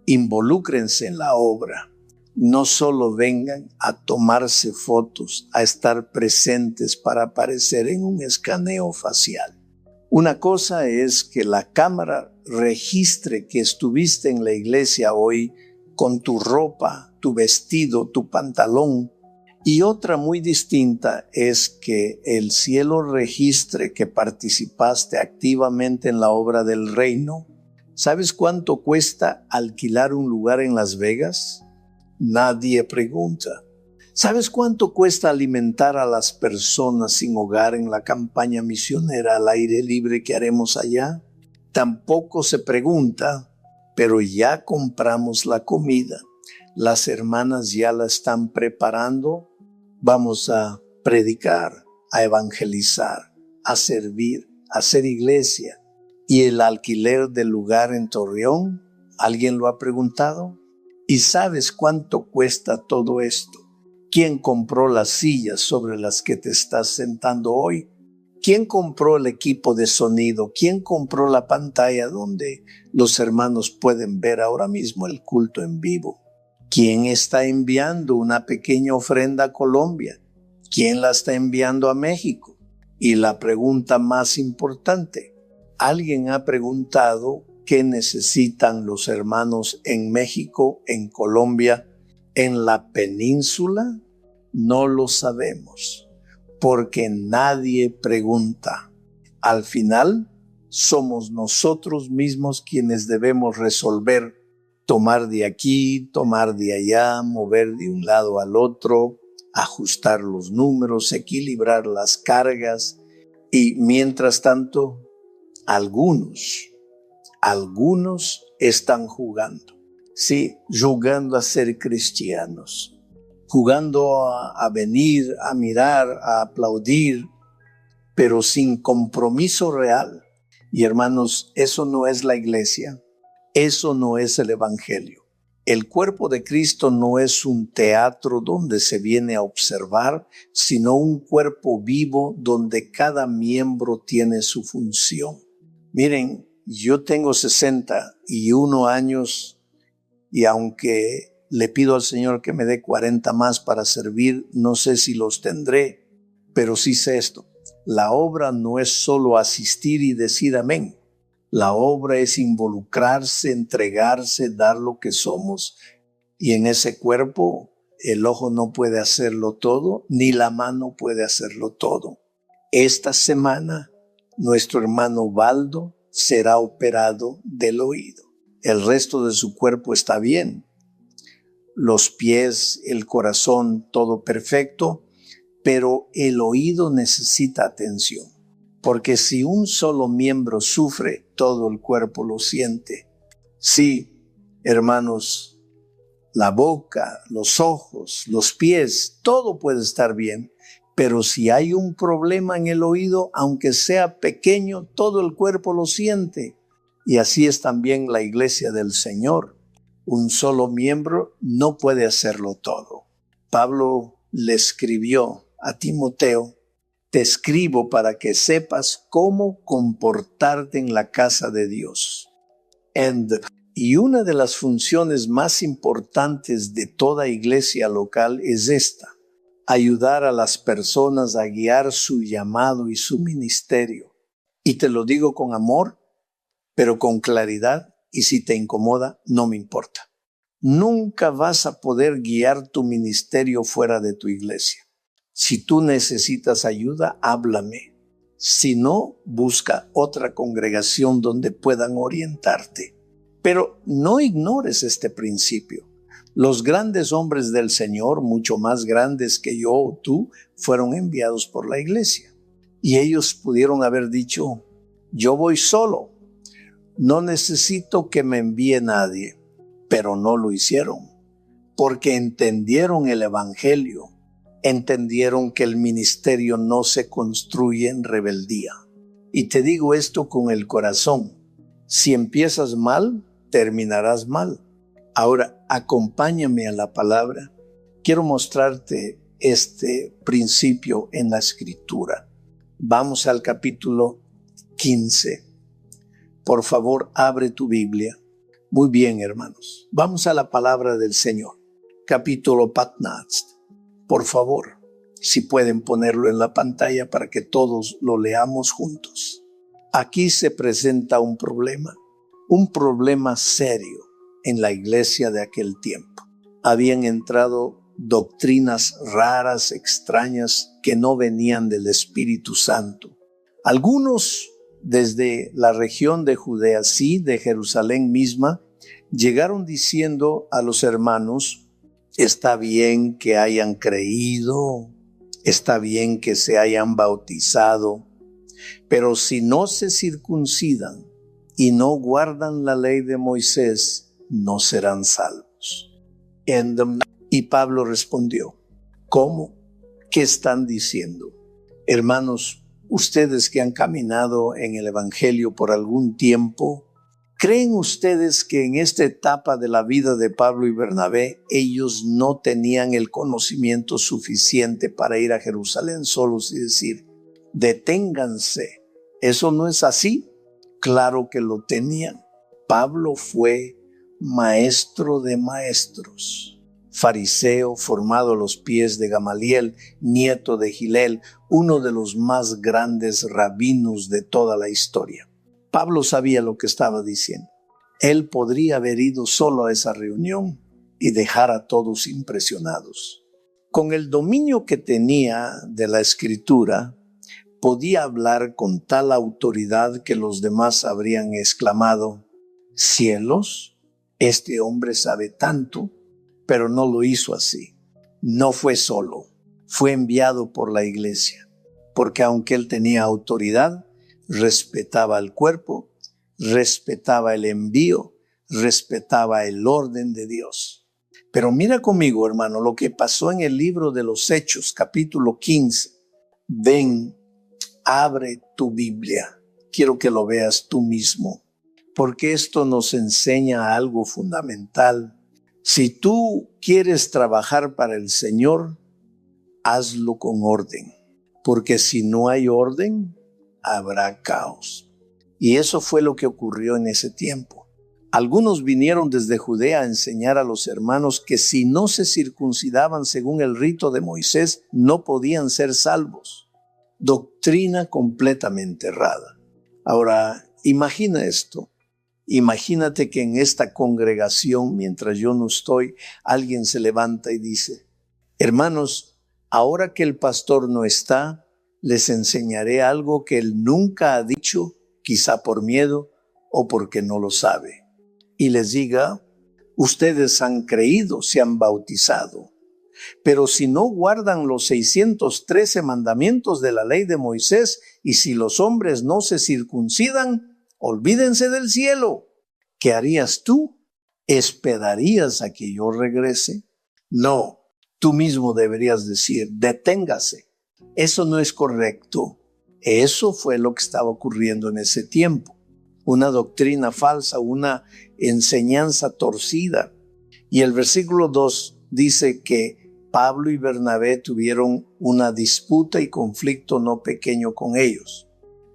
involúcrense en la obra. No solo vengan a tomarse fotos, a estar presentes para aparecer en un escaneo facial. Una cosa es que la cámara registre que estuviste en la iglesia hoy con tu ropa, tu vestido, tu pantalón. Y otra muy distinta es que el cielo registre que participaste activamente en la obra del reino. ¿Sabes cuánto cuesta alquilar un lugar en Las Vegas? Nadie pregunta. ¿Sabes cuánto cuesta alimentar a las personas sin hogar en la campaña misionera al aire libre que haremos allá? Tampoco se pregunta, pero ya compramos la comida. Las hermanas ya la están preparando. Vamos a predicar, a evangelizar, a servir, a hacer iglesia. ¿Y el alquiler del lugar en Torreón? ¿Alguien lo ha preguntado? ¿Y sabes cuánto cuesta todo esto? ¿Quién compró las sillas sobre las que te estás sentando hoy? ¿Quién compró el equipo de sonido? ¿Quién compró la pantalla donde los hermanos pueden ver ahora mismo el culto en vivo? ¿Quién está enviando una pequeña ofrenda a Colombia? ¿Quién la está enviando a México? Y la pregunta más importante, ¿alguien ha preguntado qué necesitan los hermanos en México, en Colombia, en la península? No lo sabemos, porque nadie pregunta. Al final, somos nosotros mismos quienes debemos resolver, tomar de aquí, tomar de allá, mover de un lado al otro, ajustar los números, equilibrar las cargas. Y mientras tanto, algunos están jugando. Sí, jugando a ser cristianos, jugando a venir, a mirar, a aplaudir, pero sin compromiso real. Y hermanos, eso no es la iglesia, eso no es el evangelio. El cuerpo de Cristo no es un teatro donde se viene a observar, sino un cuerpo vivo donde cada miembro tiene su función. Miren, yo tengo 61 años y aunque le pido al Señor que me dé 40 más para servir, no sé si los tendré, pero sí sé esto. La obra no es solo asistir y decir amén. La obra es involucrarse, entregarse, dar lo que somos. Y en ese cuerpo, el ojo no puede hacerlo todo, ni la mano puede hacerlo todo. Esta semana, nuestro hermano Baldo será operado del oído. El resto de su cuerpo está bien. Los pies, el corazón, todo perfecto, pero el oído necesita atención. Porque si un solo miembro sufre, todo el cuerpo lo siente. Sí, hermanos, la boca, los ojos, los pies, todo puede estar bien. Pero si hay un problema en el oído, aunque sea pequeño, todo el cuerpo lo siente. Y así es también la iglesia del Señor. Un solo miembro no puede hacerlo todo. Pablo le escribió a Timoteo: te escribo para que sepas cómo comportarte en la casa de Dios. Y una de las funciones más importantes de toda iglesia local es esta: ayudar a las personas a guiar su llamado y su ministerio. Y te lo digo con amor, pero con claridad, y si te incomoda, no me importa. Nunca vas a poder guiar tu ministerio fuera de tu iglesia. Si tú necesitas ayuda, háblame. Si no, busca otra congregación donde puedan orientarte. Pero no ignores este principio. Los grandes hombres del Señor, mucho más grandes que yo o tú, fueron enviados por la iglesia. Y ellos pudieron haber dicho: yo voy solo, no necesito que me envíe nadie. Pero no lo hicieron, porque entendieron el evangelio, entendieron que el ministerio no se construye en rebeldía. Y te digo esto con el corazón: si empiezas mal, terminarás mal. Ahora, acompáñame a la palabra. Quiero mostrarte este principio en la Escritura. Vamos al capítulo 15. Por favor, abre tu Biblia. Muy bien, hermanos. Vamos a la palabra del Señor. Capítulo 15. Por favor, si pueden ponerlo en la pantalla para que todos lo leamos juntos. Aquí se presenta un problema serio en la iglesia de aquel tiempo. Habían entrado doctrinas raras, extrañas, que no venían del Espíritu Santo. Algunos desde la región de Judea, sí, de Jerusalén misma, llegaron diciendo a los hermanos: está bien que hayan creído, está bien que se hayan bautizado, pero si no se circuncidan y no guardan la ley de Moisés, no serán salvos. Y Pablo respondió: ¿cómo? ¿Qué están diciendo? Hermanos, ustedes que han caminado en el evangelio por algún tiempo, ¿creen ustedes que en esta etapa de la vida de Pablo y Bernabé ellos no tenían el conocimiento suficiente para ir a Jerusalén solos y decir: deténganse? ¿Eso no es así? Claro que lo tenían. Pablo fue maestro de maestros, fariseo formado a los pies de Gamaliel, nieto de Gilel, uno de los más grandes rabinos de toda la historia. Pablo sabía lo que estaba diciendo. Él podría haber ido solo a esa reunión y dejar a todos impresionados. Con el dominio que tenía de la Escritura, podía hablar con tal autoridad que los demás habrían exclamado: cielos, este hombre sabe tanto. Pero no lo hizo así. No fue solo, fue enviado por la iglesia, porque aunque él tenía autoridad, respetaba el cuerpo, respetaba el envío, respetaba el orden de Dios. Pero mira conmigo, hermano, lo que pasó en el libro de los Hechos, capítulo 15. Ven, abre tu Biblia. Quiero que lo veas tú mismo, porque esto nos enseña algo fundamental. Si tú quieres trabajar para el Señor, hazlo con orden, porque si no hay orden, habrá caos. Y eso fue lo que ocurrió en ese tiempo. Algunos vinieron desde Judea a enseñar a los hermanos que si no se circuncidaban según el rito de Moisés, no podían ser salvos. Doctrina completamente errada. Ahora, imagina esto. Imagínate que en esta congregación, mientras yo no estoy, alguien se levanta y dice: hermanos, ahora que el pastor no está, les enseñaré algo que él nunca ha dicho, quizá por miedo o porque no lo sabe. Y les diga: ustedes han creído, se han bautizado, pero si no guardan los 613 mandamientos de la ley de Moisés, y si los hombres no se circuncidan, olvídense del cielo. ¿Qué harías tú? ¿Esperarías a que yo regrese? No, tú mismo deberías decir: deténgase. Eso no es correcto. Eso fue lo que estaba ocurriendo en ese tiempo. Una doctrina falsa, una enseñanza torcida. Y el versículo 2 dice que Pablo y Bernabé tuvieron una disputa y conflicto no pequeño con ellos.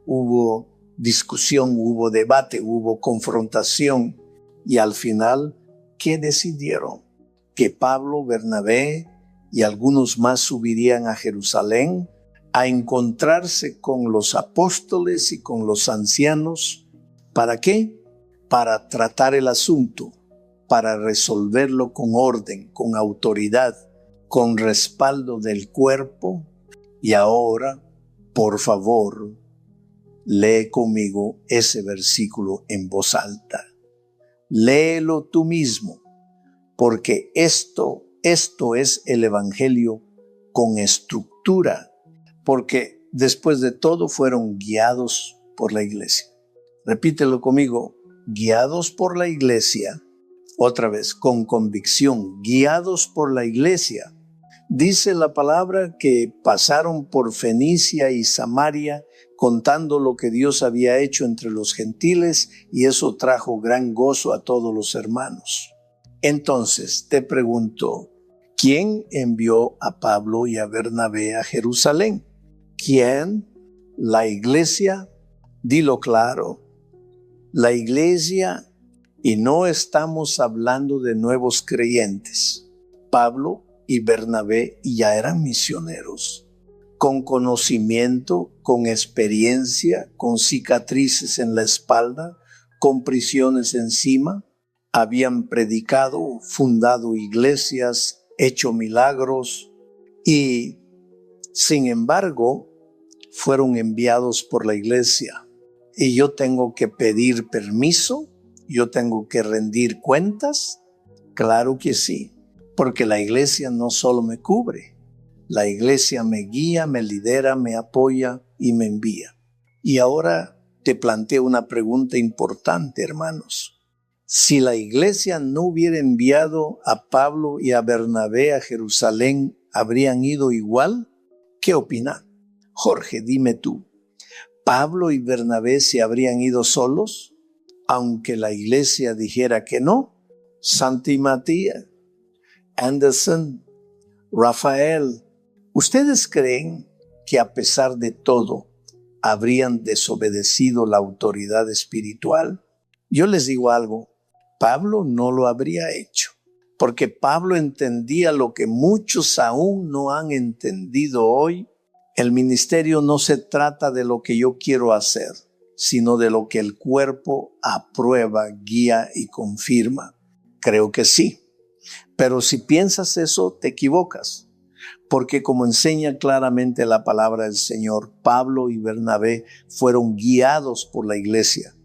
Hubo discusión, hubo debate, hubo confrontación. Y al final, ¿qué decidieron? Que Pablo, Bernabé y algunos más subirían a Jerusalén a encontrarse con los apóstoles y con los ancianos. ¿Para qué? Para tratar el asunto, para resolverlo con orden, con autoridad, con respaldo del cuerpo. Y ahora, por favor, lee conmigo ese versículo en voz alta. Léelo tú mismo, porque esto es el evangelio con estructura, porque después de todo fueron guiados por la iglesia. Repítelo conmigo: guiados por la iglesia. Otra vez, con convicción, guiados por la iglesia. Dice la palabra que pasaron por Fenicia y Samaria contando lo que Dios había hecho entre los gentiles, y eso trajo gran gozo a todos los hermanos. Entonces te pregunto, ¿quién envió a Pablo y a Bernabé a Jerusalén? ¿Quién? La iglesia. Dilo claro. La iglesia, y no estamos hablando de nuevos creyentes. Pablo y Bernabé ya eran misioneros, con conocimiento, con experiencia, con cicatrices en la espalda, con prisiones encima. Habían predicado, fundado iglesias, hecho milagros, y sin embargo fueron enviados por la iglesia. Y yo tengo que pedir permiso, yo tengo que rendir cuentas. Claro que sí, porque la iglesia no solo me cubre, la iglesia me guía, me lidera, me apoya y me envía. Y ahora te planteo una pregunta importante, hermanos. Si la iglesia no hubiera enviado a Pablo y a Bernabé a Jerusalén, ¿habrían ido igual? ¿Qué opinan? Jorge, dime tú. ¿Pablo y Bernabé se habrían ido solos, aunque la iglesia dijera que no? Santi Matías, Anderson, Rafael, ¿ustedes creen que a pesar de todo habrían desobedecido la autoridad espiritual? Yo les digo algo: Pablo no lo habría hecho, porque Pablo entendía lo que muchos aún no han entendido hoy. El ministerio no se trata de lo que yo quiero hacer, sino de lo que el cuerpo aprueba, guía y confirma. Creo que sí. Pero si piensas eso, te equivocas, porque como enseña claramente la palabra del Señor, Pablo y Bernabé fueron guiados por la iglesia.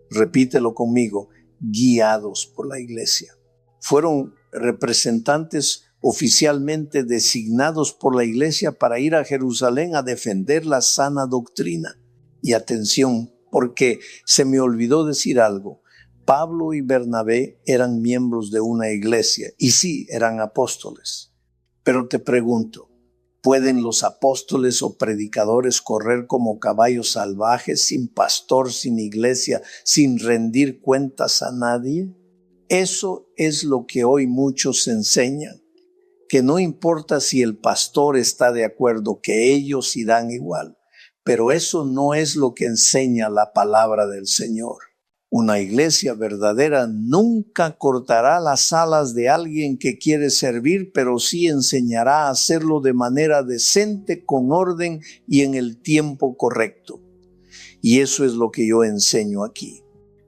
Repítelo conmigo: guiados por la iglesia. Fueron representantes oficialmente designados por la iglesia para ir a Jerusalén a defender la sana doctrina. Y atención, porque se me olvidó decir algo. Pablo y Bernabé eran miembros de una iglesia y sí, eran apóstoles. Pero te pregunto, ¿pueden los apóstoles o predicadores correr como caballos salvajes, sin pastor, sin iglesia, sin rendir cuentas a nadie? Eso es lo que hoy muchos enseñan, que no importa si el pastor está de acuerdo, que ellos irán igual. Pero eso no es lo que enseña la palabra del Señor. Una iglesia verdadera nunca cortará las alas de alguien que quiere servir, pero sí enseñará a hacerlo de manera decente, con orden y en el tiempo correcto. Y eso es lo que yo enseño aquí.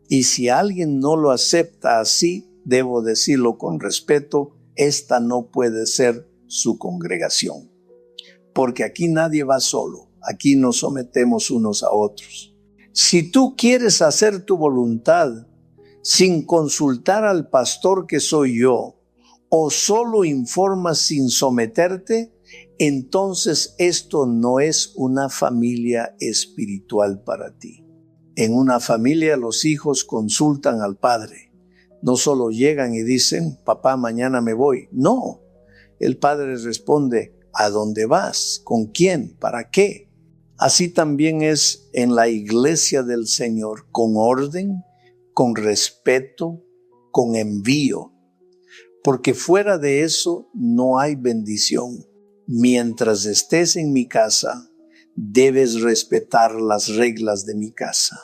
Y si alguien no lo acepta así, debo decirlo con respeto, esta no puede ser su congregación. Porque aquí nadie va solo, aquí nos sometemos unos a otros. Si tú quieres hacer tu voluntad sin consultar al pastor que soy yo, o solo informas sin someterte, entonces esto no es una familia espiritual para ti. En una familia los hijos consultan al padre. No solo llegan y dicen, papá, mañana me voy. No, el padre responde, ¿a dónde vas? ¿Con quién? ¿Para qué? Así también es en la iglesia del Señor, con orden, con respeto, con envío. Porque fuera de eso no hay bendición. Mientras estés en mi casa, debes respetar las reglas de mi casa.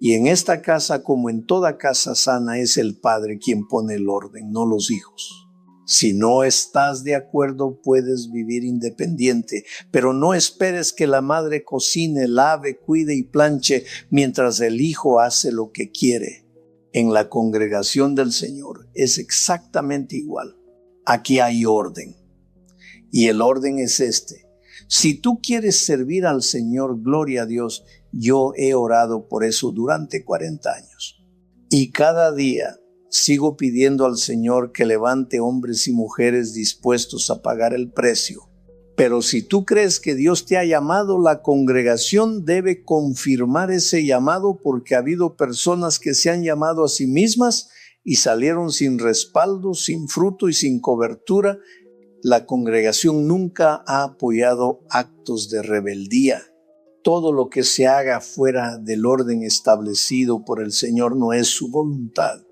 Y en esta casa, como en toda casa sana, es el padre quien pone el orden, no los hijos. Si no estás de acuerdo, puedes vivir independiente, pero no esperes que la madre cocine, lave, cuide y planche mientras el hijo hace lo que quiere. En la congregación del Señor es exactamente igual. Aquí hay orden. Y el orden es este. Si tú quieres servir al Señor, gloria a Dios, yo he orado por eso durante 40 años. Y cada día sigo pidiendo al Señor que levante hombres y mujeres dispuestos a pagar el precio. Pero si tú crees que Dios te ha llamado, la congregación debe confirmar ese llamado, porque ha habido personas que se han llamado a sí mismas y salieron sin respaldo, sin fruto y sin cobertura. La congregación nunca ha apoyado actos de rebeldía. Todo lo que se haga fuera del orden establecido por el Señor no es su voluntad.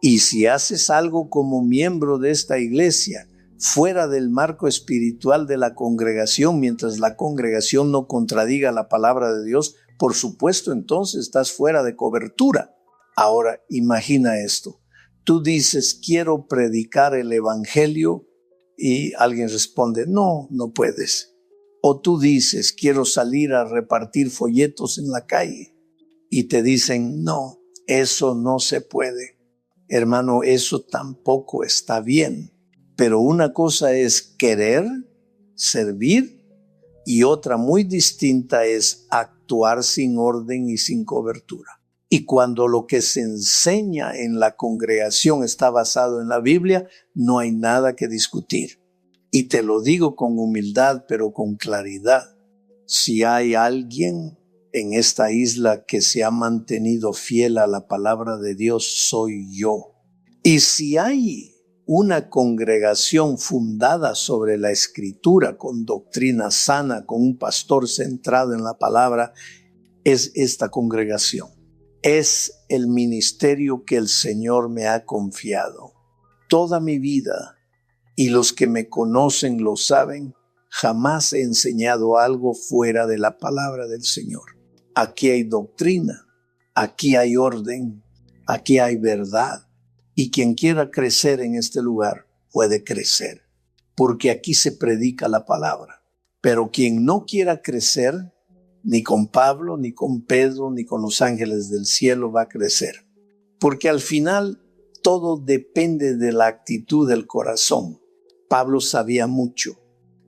Y si haces algo como miembro de esta iglesia, fuera del marco espiritual de la congregación, mientras la congregación no contradiga la palabra de Dios, por supuesto, entonces estás fuera de cobertura. Ahora, imagina esto. Tú dices, quiero predicar el evangelio, y alguien responde, no, no puedes. O tú dices, quiero salir a repartir folletos en la calle, y te dicen, no, eso no se puede. Hermano, eso tampoco está bien. Pero una cosa es querer servir y otra muy distinta es actuar sin orden y sin cobertura. Y cuando lo que se enseña en la congregación está basado en la Biblia, no hay nada que discutir. Y te lo digo con humildad, pero con claridad. Si hay alguien en esta isla que se ha mantenido fiel a la palabra de Dios, soy yo. Y si hay una congregación fundada sobre la Escritura, con doctrina sana, con un pastor centrado en la palabra, es esta congregación. Es el ministerio que el Señor me ha confiado. Toda mi vida, y los que me conocen lo saben, jamás he enseñado algo fuera de la palabra del Señor. Aquí hay doctrina, aquí hay orden, aquí hay verdad. Y quien quiera crecer en este lugar puede crecer, porque aquí se predica la palabra. Pero quien no quiera crecer, ni con Pablo, ni con Pedro, ni con los ángeles del cielo va a crecer. Porque al final todo depende de la actitud del corazón. Pablo sabía mucho,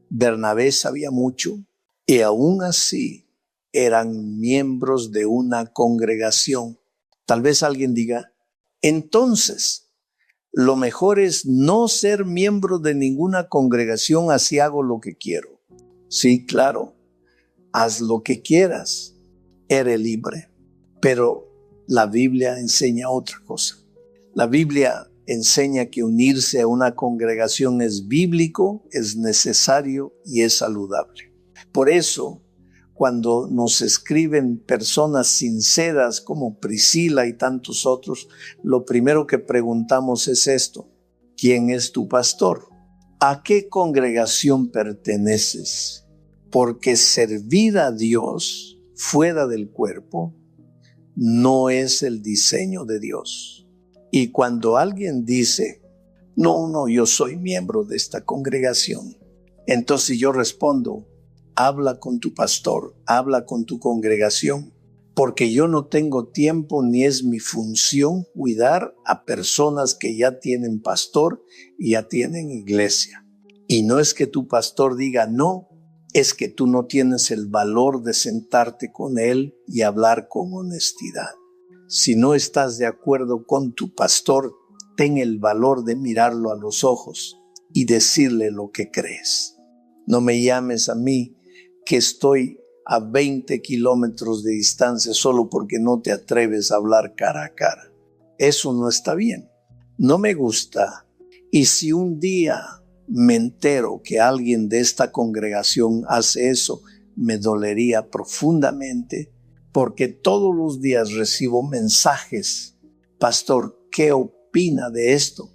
Bernabé sabía mucho, y aún así eran miembros de una congregación. Tal vez alguien diga, entonces, lo mejor es no ser miembro de ninguna congregación, así hago lo que quiero. Sí, claro, haz lo que quieras, eres libre. Pero la Biblia enseña otra cosa. La Biblia enseña que unirse a una congregación es bíblico, es necesario y es saludable. Por eso, cuando nos escriben personas sinceras como Priscila y tantos otros, lo primero que preguntamos es esto: ¿quién es tu pastor? ¿A qué congregación perteneces? Porque servir a Dios fuera del cuerpo no es el diseño de Dios. Y cuando alguien dice, no, yo soy miembro de esta congregación, entonces yo respondo, habla con tu pastor, habla con tu congregación, porque yo no tengo tiempo ni es mi función cuidar a personas que ya tienen pastor y ya tienen iglesia. Y no es que tu pastor diga no, es que tú no tienes el valor de sentarte con él y hablar con honestidad. Si no estás de acuerdo con tu pastor, ten el valor de mirarlo a los ojos y decirle lo que crees. No me llames a mí, que estoy a 20 kilómetros de distancia solo porque no te atreves a hablar cara a cara. Eso no está bien. No me gusta. Y si un día me entero que alguien de esta congregación hace eso, me dolería profundamente, porque todos los días recibo mensajes. Pastor, ¿qué opina de esto?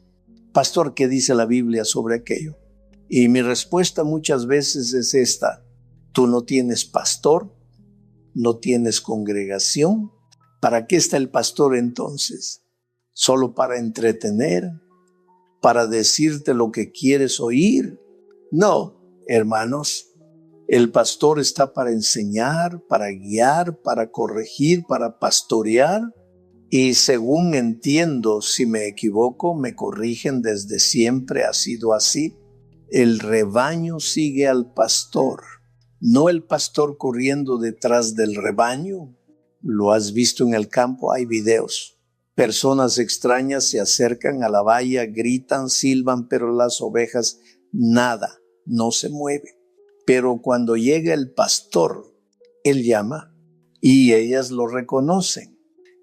Pastor, ¿qué dice la Biblia sobre aquello? Y mi respuesta muchas veces es esta: tú no tienes pastor, no tienes congregación. ¿Para qué está el pastor entonces? ¿Solo para entretener? ¿Para decirte lo que quieres oír? No, hermanos. El pastor está para enseñar, para guiar, para corregir, para pastorear. Y según entiendo, si me equivoco, me corrigen, desde siempre ha sido así. El rebaño sigue al pastor, no el pastor corriendo detrás del rebaño. Lo has visto en el campo, hay videos. Personas extrañas se acercan a la valla, gritan, silban, pero las ovejas nada, no se mueven. Pero cuando llega el pastor, él llama y ellas lo reconocen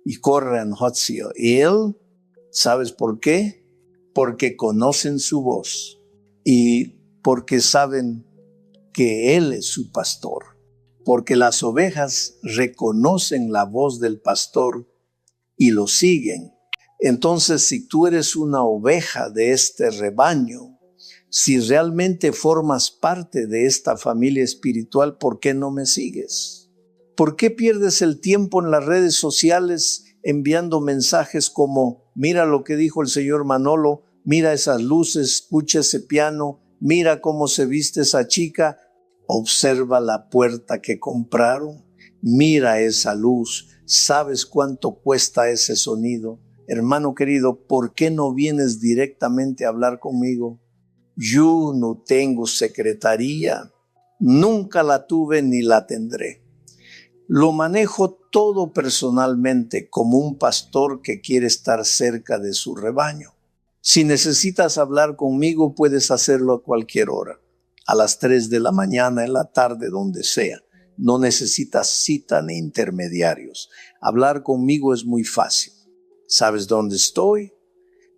y corren hacia él. ¿Sabes por qué? Porque conocen su voz y porque saben que él es su pastor. Porque las ovejas reconocen la voz del pastor y lo siguen. Entonces, si tú eres una oveja de este rebaño, si realmente formas parte de esta familia espiritual, ¿por qué no me sigues? ¿Por qué pierdes el tiempo en las redes sociales enviando mensajes como: mira lo que dijo el señor Manolo, mira esas luces, escucha ese piano, mira cómo se viste esa chica, observa la puerta que compraron, mira esa luz, ¿sabes cuánto cuesta ese sonido? Hermano querido, ¿por qué no vienes directamente a hablar conmigo? Yo no tengo secretaría, nunca la tuve ni la tendré. Lo manejo todo personalmente como un pastor que quiere estar cerca de su rebaño. Si necesitas hablar conmigo, puedes hacerlo a cualquier hora, a las 3 de la mañana, en la tarde, donde sea. No necesitas cita ni intermediarios. Hablar conmigo es muy fácil. ¿Sabes dónde estoy?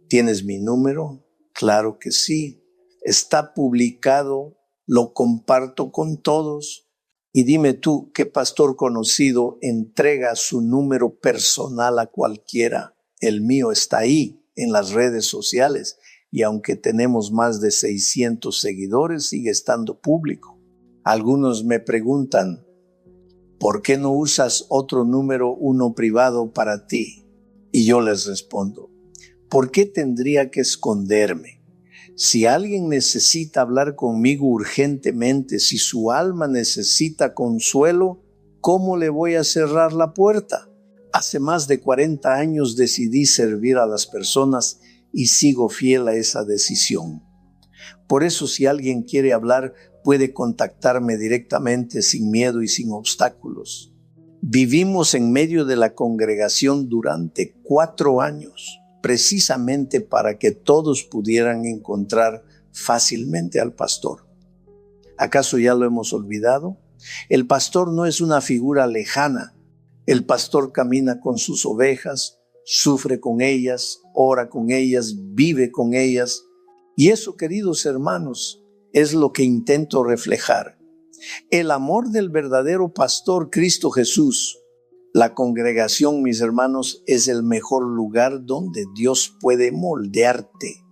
¿Tienes mi número? Claro que sí. Está publicado, lo comparto con todos. Y dime tú, ¿qué pastor conocido entrega su número personal a cualquiera? El mío está ahí en las redes sociales y aunque tenemos más de 600 seguidores, sigue estando público. Algunos me preguntan, ¿por qué no usas otro número, uno privado para ti? Y yo les respondo, ¿por qué tendría que esconderme? Si alguien necesita hablar conmigo urgentemente, si su alma necesita consuelo, ¿cómo le voy a cerrar la puerta? Hace más de 40 años decidí servir a las personas y sigo fiel a esa decisión. Por eso, si alguien quiere hablar, puede contactarme directamente, sin miedo y sin obstáculos. Vivimos en medio de la congregación durante 4 años. Precisamente para que todos pudieran encontrar fácilmente al pastor. ¿Acaso ya lo hemos olvidado? El pastor no es una figura lejana. El pastor camina con sus ovejas, sufre con ellas, ora con ellas, vive con ellas. Y eso, queridos hermanos, es lo que intento reflejar. El amor del verdadero pastor, Cristo Jesús. La congregación, mis hermanos, es el mejor lugar donde Dios puede moldearte.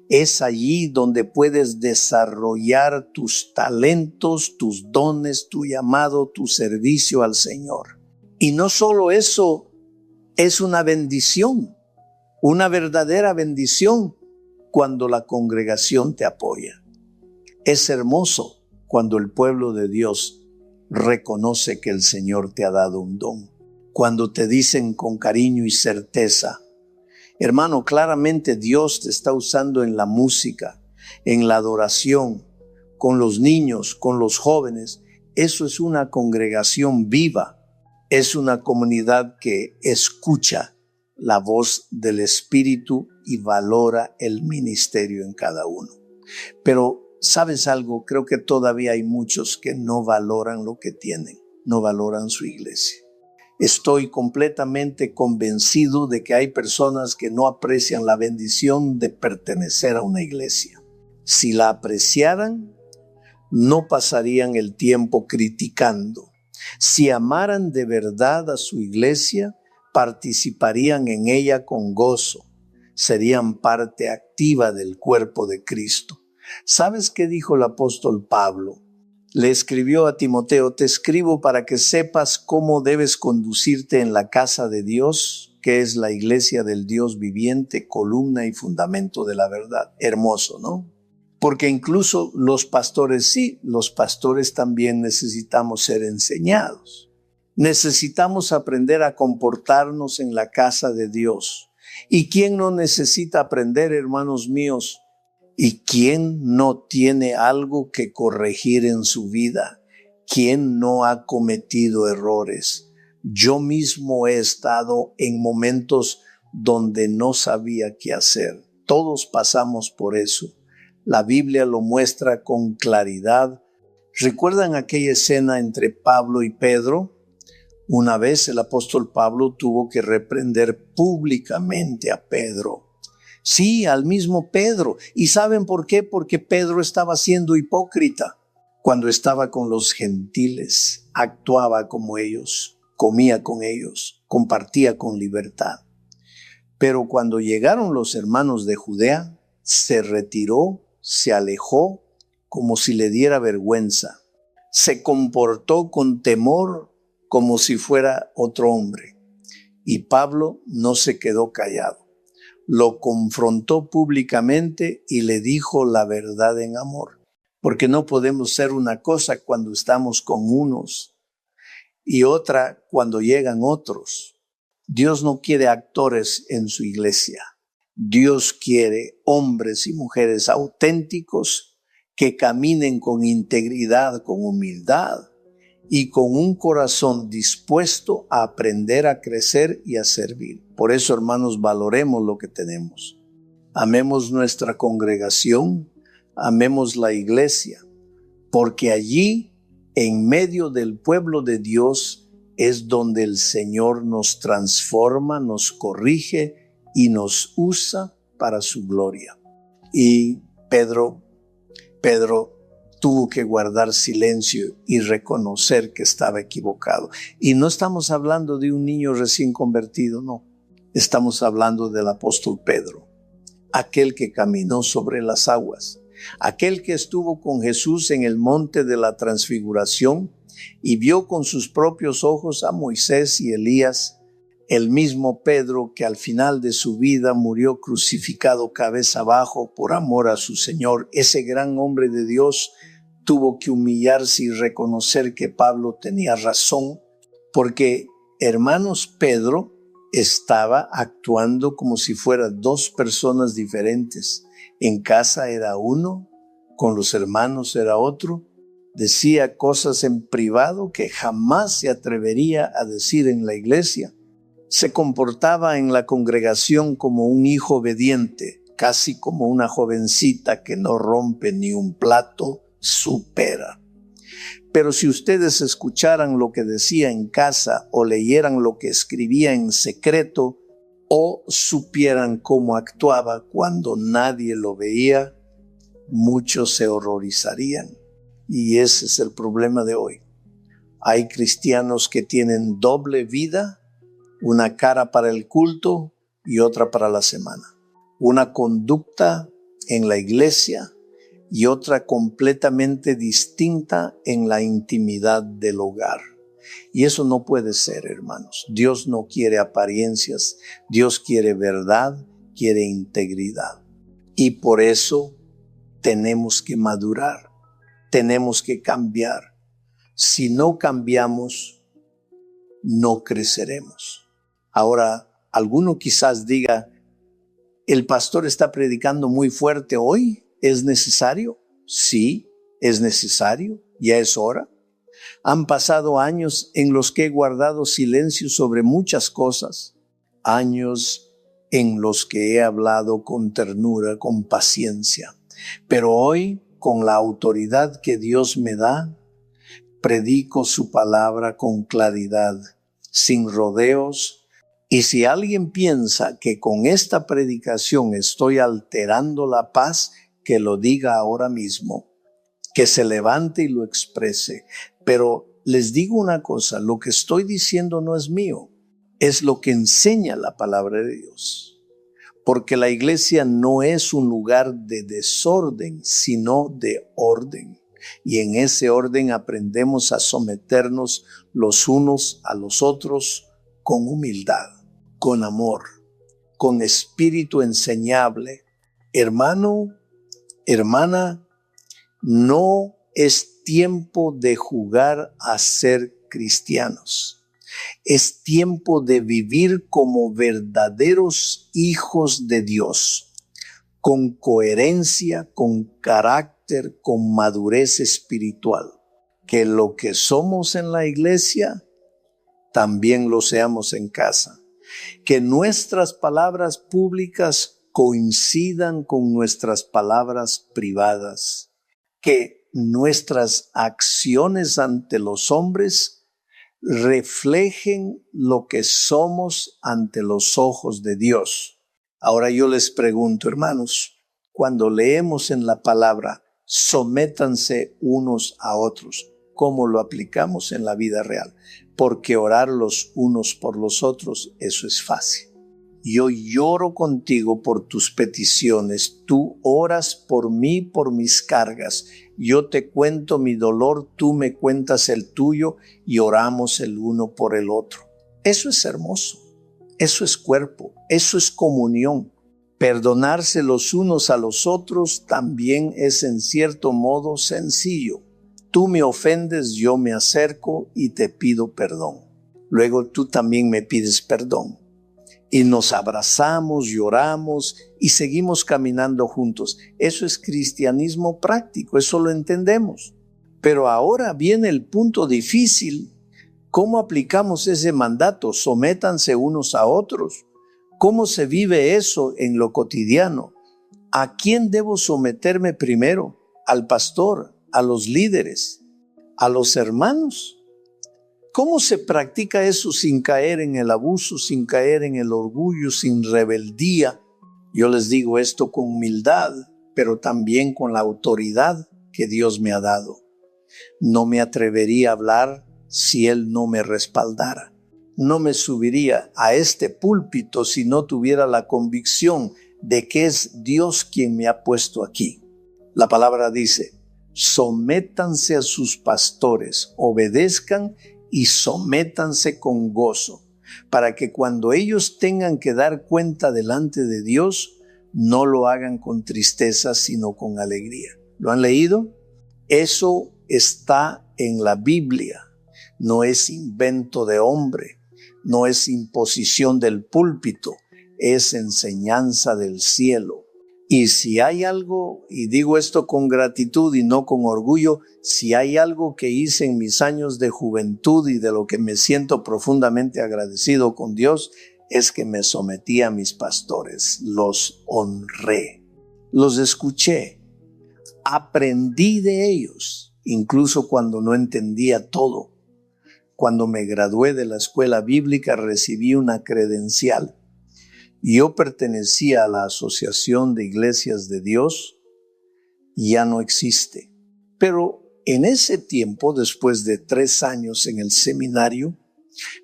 Es allí donde puedes desarrollar tus talentos, tus dones, tu llamado, tu servicio al Señor. Y no solo eso, es una bendición, una verdadera bendición cuando la congregación te apoya. Es hermoso cuando el pueblo de Dios reconoce que el Señor te ha dado un don. Cuando te dicen con cariño y certeza, hermano, claramente Dios te está usando en la música, en la adoración, con los niños, con los jóvenes. Eso es una congregación viva. Es una comunidad que escucha la voz del Espíritu y valora el ministerio en cada uno. Pero, ¿sabes algo? Creo que todavía hay muchos que no valoran lo que tienen, no valoran su iglesia. Estoy completamente convencido de que hay personas que no aprecian la bendición de pertenecer a una iglesia. Si la apreciaran, no pasarían el tiempo criticando. Si amaran de verdad a su iglesia, participarían en ella con gozo. Serían parte activa del cuerpo de Cristo. ¿Sabes qué dijo el apóstol Pablo? Le escribió a Timoteo: te escribo para que sepas cómo debes conducirte en la casa de Dios, que es la iglesia del Dios viviente, columna y fundamento de la verdad. Hermoso, ¿no? Porque incluso los pastores, sí, los pastores también necesitamos ser enseñados. Necesitamos aprender a comportarnos en la casa de Dios. ¿Y quién no necesita aprender, hermanos míos? ¿Y quién no tiene algo que corregir en su vida? ¿Quién no ha cometido errores? Yo mismo he estado en momentos donde no sabía qué hacer. Todos pasamos por eso. La Biblia lo muestra con claridad. ¿Recuerdan aquella escena entre Pablo y Pedro? Una vez el apóstol Pablo tuvo que reprender públicamente a Pedro. Sí, al mismo Pedro. ¿Y saben por qué? Porque Pedro estaba siendo hipócrita. Cuando estaba con los gentiles, actuaba como ellos, comía con ellos, compartía con libertad. Pero cuando llegaron los hermanos de Judea, se retiró, se alejó como si le diera vergüenza. Se comportó con temor como si fuera otro hombre. Y Pablo no se quedó callado. Lo confrontó públicamente y le dijo la verdad en amor. Porque no podemos ser una cosa cuando estamos con unos y otra cuando llegan otros. Dios no quiere actores en su iglesia. Dios quiere hombres y mujeres auténticos que caminen con integridad, con humildad y con un corazón dispuesto a aprender a crecer y a servir. Por eso, hermanos, valoremos lo que tenemos. Amemos nuestra congregación, amemos la iglesia, porque allí, en medio del pueblo de Dios, es donde el Señor nos transforma, nos corrige y nos usa para su gloria. Y Pedro tuvo que guardar silencio y reconocer que estaba equivocado. Y no estamos hablando de un niño recién convertido, no. Estamos hablando del apóstol Pedro, aquel que caminó sobre las aguas, aquel que estuvo con Jesús en el monte de la transfiguración y vio con sus propios ojos a Moisés y Elías, el mismo Pedro que al final de su vida murió crucificado cabeza abajo por amor a su Señor. Ese gran hombre de Dios tuvo que humillarse y reconocer que Pablo tenía razón, porque, hermanos, Pedro estaba actuando como si fueran dos personas diferentes. En casa era uno, con los hermanos era otro. Decía cosas en privado que jamás se atrevería a decir en la iglesia. Se comportaba en la congregación como un hijo obediente, casi como una jovencita que no rompe ni un plato, supera. Pero si ustedes escucharan lo que decía en casa o leyeran lo que escribía en secreto o supieran cómo actuaba cuando nadie lo veía, muchos se horrorizarían. Y ese es el problema de hoy. Hay cristianos que tienen doble vida, una cara para el culto y otra para la semana. Una conducta en la iglesia y otra completamente distinta en la intimidad del hogar. Y eso no puede ser, hermanos. Dios no quiere apariencias. Dios quiere verdad, quiere integridad. Y por eso tenemos que madurar. Tenemos que cambiar. Si no cambiamos, no creceremos. Ahora, alguno quizás diga, ¿el pastor está predicando muy fuerte hoy? ¿Es necesario? Sí, es necesario. Ya es hora. Han pasado años en los que he guardado silencio sobre muchas cosas. Años en los que he hablado con ternura, con paciencia. Pero hoy, con la autoridad que Dios me da, predico su palabra con claridad, sin rodeos. Y si alguien piensa que con esta predicación estoy alterando la paz, que lo diga ahora mismo, que se levante y lo exprese. Pero les digo una cosa, lo que estoy diciendo no es mío, es lo que enseña la palabra de Dios. Porque la iglesia no es un lugar de desorden, sino de orden. Y en ese orden aprendemos a someternos los unos a los otros con humildad, con amor, con espíritu enseñable. Hermano, hermana, no es tiempo de jugar a ser cristianos. Es tiempo de vivir como verdaderos hijos de Dios, con coherencia, con carácter, con madurez espiritual. Que lo que somos en la iglesia, también lo seamos en casa. Que nuestras palabras públicas coincidan con nuestras palabras privadas. Que nuestras acciones ante los hombres reflejen lo que somos ante los ojos de Dios. Ahora yo les pregunto, hermanos, cuando leemos en la palabra, sométanse unos a otros, ¿cómo lo aplicamos en la vida real? Porque orar los unos por los otros, eso es fácil. Yo lloro contigo por tus peticiones, tú oras por mí, por mis cargas. Yo te cuento mi dolor, tú me cuentas el tuyo y oramos el uno por el otro. Eso es hermoso, eso es cuerpo, eso es comunión. Perdonarse los unos a los otros también es en cierto modo sencillo. Tú me ofendes, yo me acerco y te pido perdón. Luego tú también me pides perdón. Y nos abrazamos, lloramos y seguimos caminando juntos. Eso es cristianismo práctico, eso lo entendemos. Pero ahora viene el punto difícil. ¿Cómo aplicamos ese mandato? Sométanse unos a otros. ¿Cómo se vive eso en lo cotidiano? ¿A quién debo someterme primero? ¿Al pastor? ¿A los líderes? ¿A los hermanos? ¿Cómo se practica eso sin caer en el abuso, sin caer en el orgullo, sin rebeldía? Yo les digo esto con humildad, pero también con la autoridad que Dios me ha dado. No me atrevería a hablar si Él no me respaldara. No me subiría a este púlpito si no tuviera la convicción de que es Dios quien me ha puesto aquí. La palabra dice, sométanse a sus pastores, obedezcan y sométanse con gozo, para que cuando ellos tengan que dar cuenta delante de Dios, no lo hagan con tristeza, sino con alegría. ¿Lo han leído? Eso está en la Biblia. No es invento de hombre, no es imposición del púlpito, es enseñanza del cielo. Y si hay algo, y digo esto con gratitud y no con orgullo, si hay algo que hice en mis años de juventud y de lo que me siento profundamente agradecido con Dios, es que me sometí a mis pastores, los honré, los escuché, aprendí de ellos, incluso cuando no entendía todo. Cuando me gradué de la escuela bíblica recibí una credencial. Yo pertenecía a la Asociación de Iglesias de Dios, ya no existe. Pero En ese tiempo, después de 3 años en el seminario,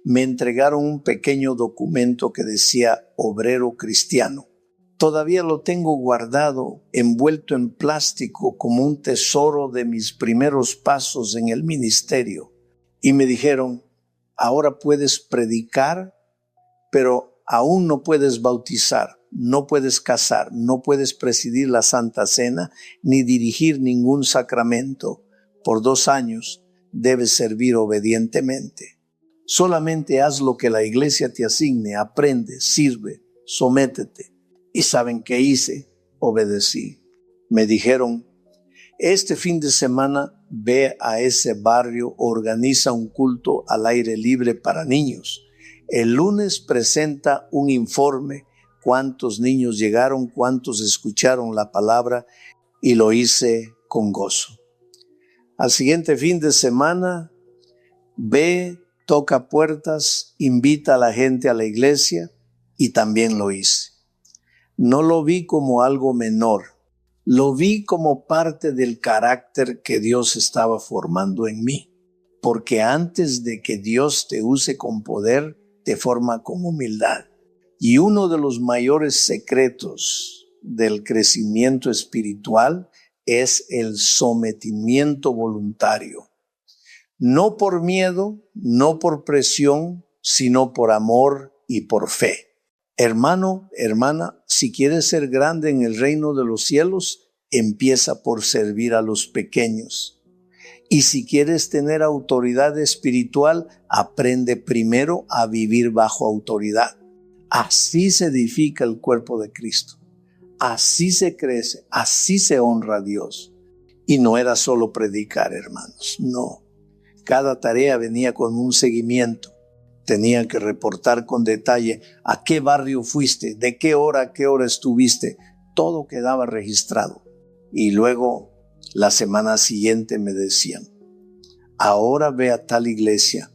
me entregaron un pequeño documento que decía obrero cristiano. Todavía lo tengo guardado, envuelto en plástico como un tesoro de mis primeros pasos en el ministerio. Y me dijeron, ahora puedes predicar, pero aún no puedes bautizar, no puedes casar, no puedes presidir la Santa Cena, ni dirigir ningún sacramento. Por 2 años debes servir obedientemente. Solamente haz lo que la iglesia te asigne, aprende, sirve, sométete. ¿Y saben qué hice? Obedecí. Me dijeron, este fin de semana ve a ese barrio, organiza un culto al aire libre para niños. El lunes presenta un informe, cuántos niños llegaron, cuántos escucharon la palabra, y lo hice con gozo. Al siguiente fin de semana, ve, toca puertas, invita a la gente a la iglesia, y también lo hice. No lo vi como algo menor, lo vi como parte del carácter que Dios estaba formando en mí, porque antes de que Dios te use con poder, te forma con humildad. Y uno de los mayores secretos del crecimiento espiritual es el sometimiento voluntario. No por miedo, no por presión, sino por amor y por fe. Hermano, hermana, si quieres ser grande en el reino de los cielos, empieza por servir a los pequeños. Y si quieres tener autoridad espiritual, aprende primero a vivir bajo autoridad. Así se edifica el cuerpo de Cristo. Así se crece, así se honra a Dios. Y no era solo predicar, hermanos, no. Cada tarea venía con un seguimiento. Tenía que reportar con detalle a qué barrio fuiste, de qué hora a qué hora estuviste. Todo quedaba registrado. Y luego, la semana siguiente me decían, ahora ve a tal iglesia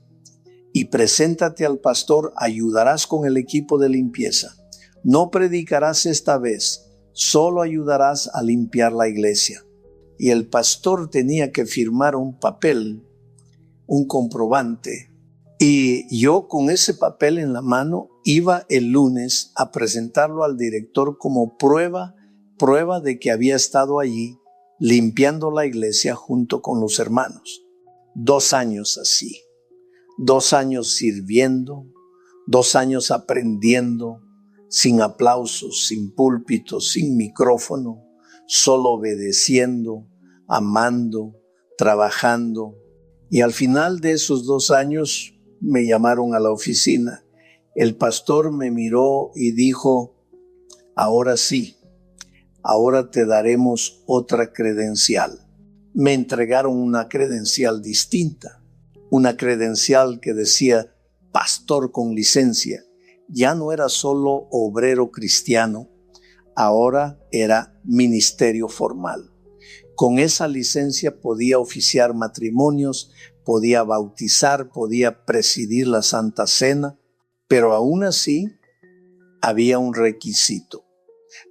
y preséntate al pastor, ayudarás con el equipo de limpieza. No predicarás esta vez, solo ayudarás a limpiar la iglesia. Y el pastor tenía que firmar un papel, un comprobante. Y yo con ese papel en la mano iba el lunes a presentarlo al director como prueba de que había estado allí limpiando la iglesia junto con los hermanos. 2 años así, 2 años sirviendo, 2 años aprendiendo, sin aplausos, sin púlpitos, sin micrófono, solo obedeciendo, amando, trabajando. Y al final de esos 2 años me llamaron a la oficina. El pastor me miró y dijo, ahora sí, ahora te daremos otra credencial. Me entregaron una credencial distinta, una credencial que decía pastor con licencia. Ya no era solo obrero cristiano, ahora era ministerio formal. Con esa licencia podía oficiar matrimonios, podía bautizar, podía presidir la Santa Cena, pero aún así había un requisito.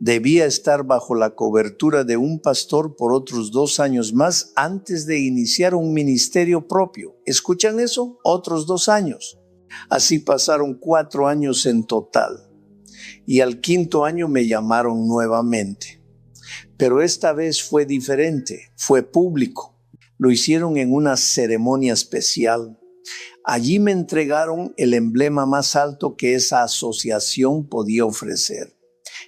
Debía estar bajo la cobertura de un pastor por otros 2 años más antes de iniciar un ministerio propio. ¿Escuchan eso? Otros 2 años. Así pasaron 4 años en total. Y al 5.º año me llamaron nuevamente. Pero esta vez fue diferente, fue público. Lo hicieron en una ceremonia especial. Allí me entregaron el emblema más alto que esa asociación podía ofrecer.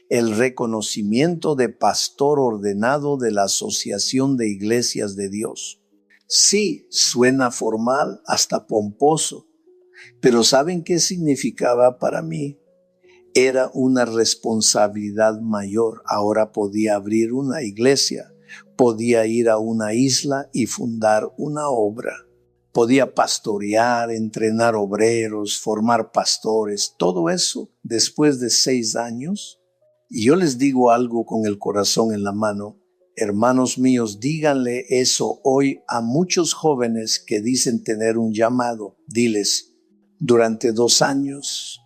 El reconocimiento de pastor ordenado de la Asociación de Iglesias de Dios. Sí, suena formal, hasta pomposo, pero ¿saben qué significaba para mí? Era una responsabilidad mayor. Ahora podía abrir una iglesia, podía ir a una isla y fundar una obra. Podía pastorear, entrenar obreros, formar pastores, todo eso después de 6 años. Y yo les digo algo con el corazón en la mano. Hermanos míos, díganle eso hoy a muchos jóvenes que dicen tener un llamado. Diles, durante 2 años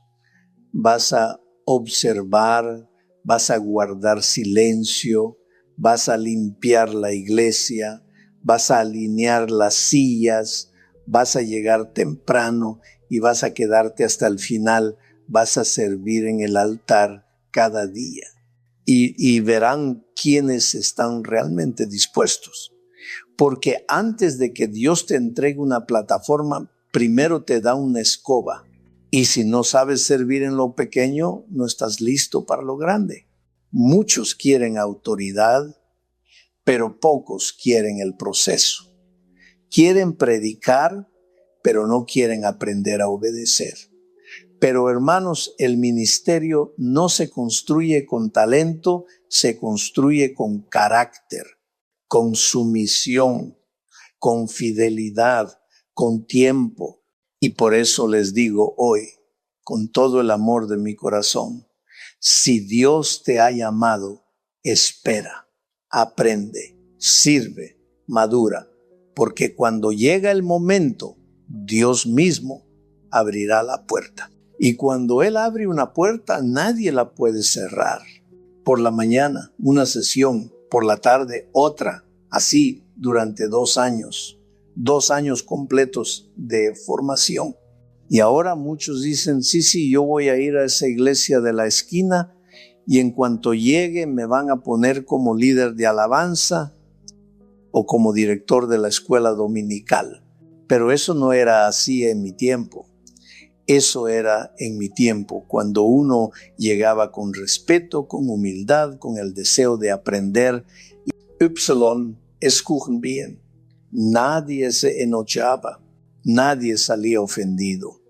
vas a observar, vas a guardar silencio, vas a limpiar la iglesia, vas a alinear las sillas, vas a llegar temprano y vas a quedarte hasta el final, vas a servir en el altar cada día. Y verán quiénes están realmente dispuestos. Porque antes de que Dios te entregue una plataforma, primero te da una escoba. Y si no sabes servir en lo pequeño, no estás listo para lo grande. Muchos quieren autoridad, pero pocos quieren el proceso. Quieren predicar, pero no quieren aprender a obedecer. Pero hermanos, el ministerio no se construye con talento, se construye con carácter, con sumisión, con fidelidad, con tiempo. Y por eso les digo hoy, con todo el amor de mi corazón, si Dios te ha llamado, espera, aprende, sirve, madura, porque cuando llega el momento, Dios mismo abrirá la puerta. Y cuando Él abre una puerta, nadie la puede cerrar. Por la mañana, una sesión, por la tarde, otra, así durante 2 años, 2 años completos de formación. Y ahora muchos dicen, sí, yo voy a ir a esa iglesia de la esquina y en cuanto llegue me van a poner como líder de alabanza o como director de la escuela dominical. Pero eso no era así en mi tiempo. Eso era en mi tiempo, cuando uno llegaba con respeto, con humildad, con el deseo de aprender. Escuchen bien, nadie se enochaba, nadie salía ofendido.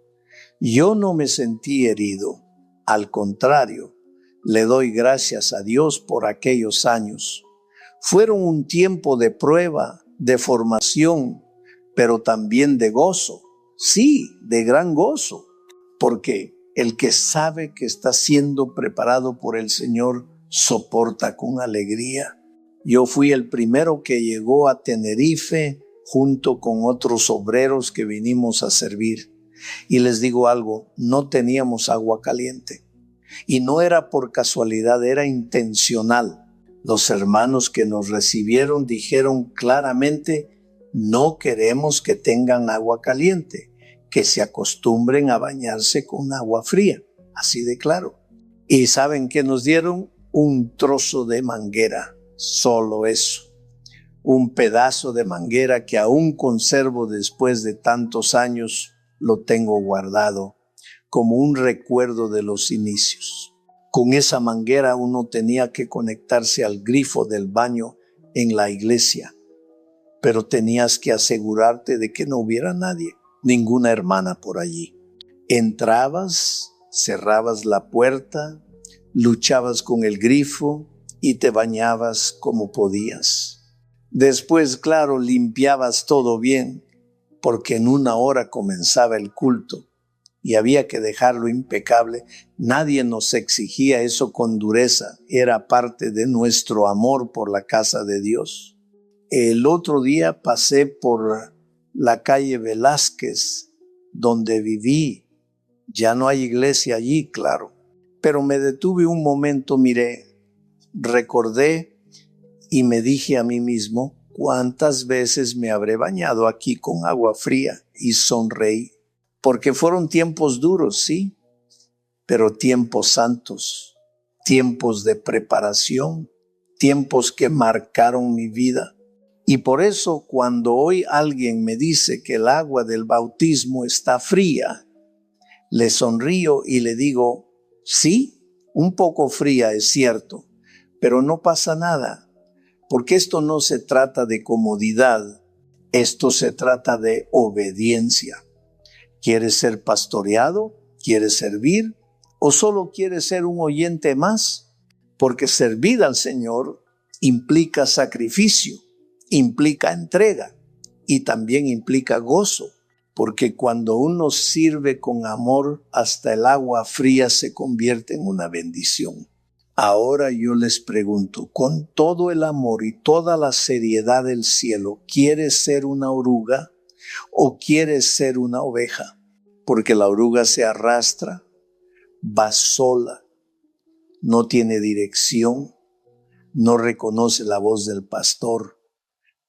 Yo no me sentí herido, al contrario, le doy gracias a Dios por aquellos años. Fueron un tiempo de prueba, de formación, pero también de gozo. Sí, de gran gozo, porque el que sabe que está siendo preparado por el Señor soporta con alegría. Yo fui el primero que llegó a Tenerife junto con otros obreros que vinimos a servir. Y les digo algo, no teníamos agua caliente. Y no era por casualidad, era intencional. Los hermanos que nos recibieron dijeron claramente, no queremos que tengan agua caliente, que se acostumbren a bañarse con agua fría, así de claro. ¿Y saben qué nos dieron? Un trozo de manguera, solo eso. Un pedazo de manguera que aún conservo después de tantos años, lo tengo guardado como un recuerdo de los inicios. Con esa manguera uno tenía que conectarse al grifo del baño en la iglesia, pero tenías que asegurarte de que no hubiera nadie, ninguna hermana por allí. Entrabas, cerrabas la puerta, luchabas con el grifo y te bañabas como podías. Después, claro, limpiabas todo bien, porque en 1 hora comenzaba el culto y había que dejarlo impecable. Nadie nos exigía eso con dureza, era parte de nuestro amor por la casa de Dios. El otro día pasé por la calle Velázquez, donde viví. Ya no hay iglesia allí, claro. Pero me detuve un momento, miré, recordé y me dije a mí mismo, ¿cuántas veces me habré bañado aquí con agua fría? Y sonreí, porque fueron tiempos duros, sí, pero tiempos santos, tiempos de preparación, tiempos que marcaron mi vida. Y por eso cuando hoy alguien me dice que el agua del bautismo está fría, le sonrío y le digo, sí, un poco fría es cierto, pero no pasa nada, porque esto no se trata de comodidad, esto se trata de obediencia. ¿Quieres ser pastoreado? ¿Quieres servir? ¿O solo quieres ser un oyente más? Porque servir al Señor implica sacrificio, implica entrega y también implica gozo, porque cuando uno sirve con amor, hasta el agua fría se convierte en una bendición. Ahora yo les pregunto, con todo el amor y toda la seriedad del cielo, ¿quieres ser una oruga o quieres ser una oveja? Porque la oruga se arrastra, va sola, no tiene dirección, no reconoce la voz del pastor,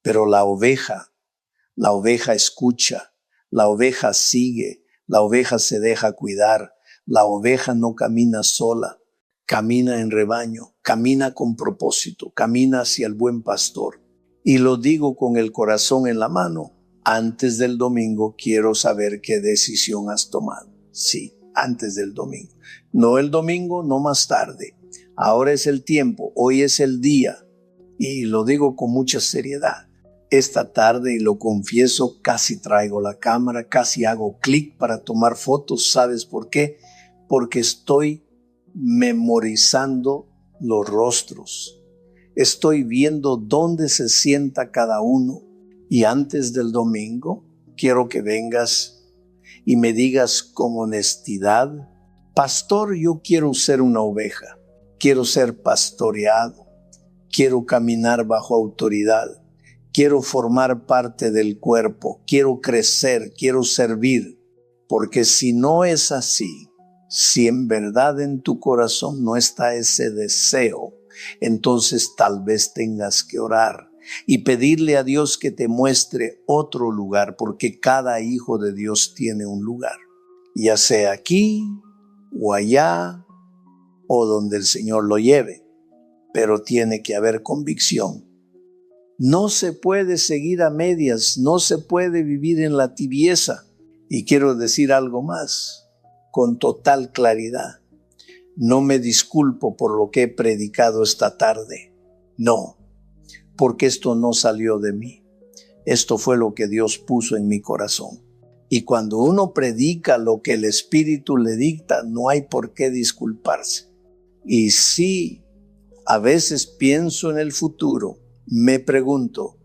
Pero la oveja escucha, la oveja sigue, la oveja se deja cuidar, la oveja no camina sola, camina en rebaño, camina con propósito, camina hacia el buen pastor. Y lo digo con el corazón en la mano. Antes del domingo quiero saber qué decisión has tomado. Sí, antes del domingo. No el domingo, no más tarde. Ahora es el tiempo, hoy es el día. Y lo digo con mucha seriedad. Esta tarde, y lo confieso, casi traigo la cámara, casi hago clic para tomar fotos. ¿Sabes por qué? Porque estoy memorizando los rostros. Estoy viendo dónde se sienta cada uno. Y antes del domingo, quiero que vengas y me digas con honestidad: pastor, yo quiero ser una oveja. Quiero ser pastoreado. Quiero caminar bajo autoridad. Quiero formar parte del cuerpo. Quiero crecer. Quiero servir. Porque si no es así, si en verdad en tu corazón no está ese deseo, entonces tal vez tengas que orar y pedirle a Dios que te muestre otro lugar, porque cada hijo de Dios tiene un lugar, ya sea aquí o allá o donde el Señor lo lleve, pero tiene que haber convicción. No se puede seguir a medias, no se puede vivir en la tibieza. Y quiero decir algo más, con total claridad. No me disculpo por lo que he predicado esta tarde. No, porque esto no salió de mí. Esto fue lo que Dios puso en mi corazón. Y cuando uno predica lo que el Espíritu le dicta, no hay por qué disculparse. Y sí, a veces pienso en el futuro, me pregunto,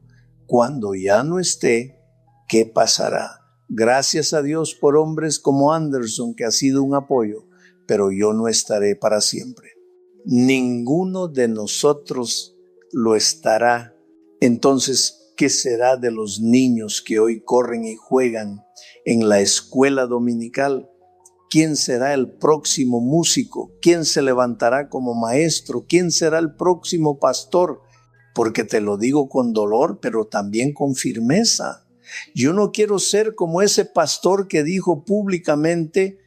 cuando ya no esté, ¿qué pasará? Gracias a Dios por hombres como Anderson, que ha sido un apoyo, pero yo no estaré para siempre. Ninguno de nosotros lo estará. Entonces, ¿qué será de los niños que hoy corren y juegan en la escuela dominical? ¿Quién será el próximo músico? ¿Quién se levantará como maestro? ¿Quién será el próximo pastor? Porque te lo digo con dolor, pero también con firmeza. Yo no quiero ser como ese pastor que dijo públicamente: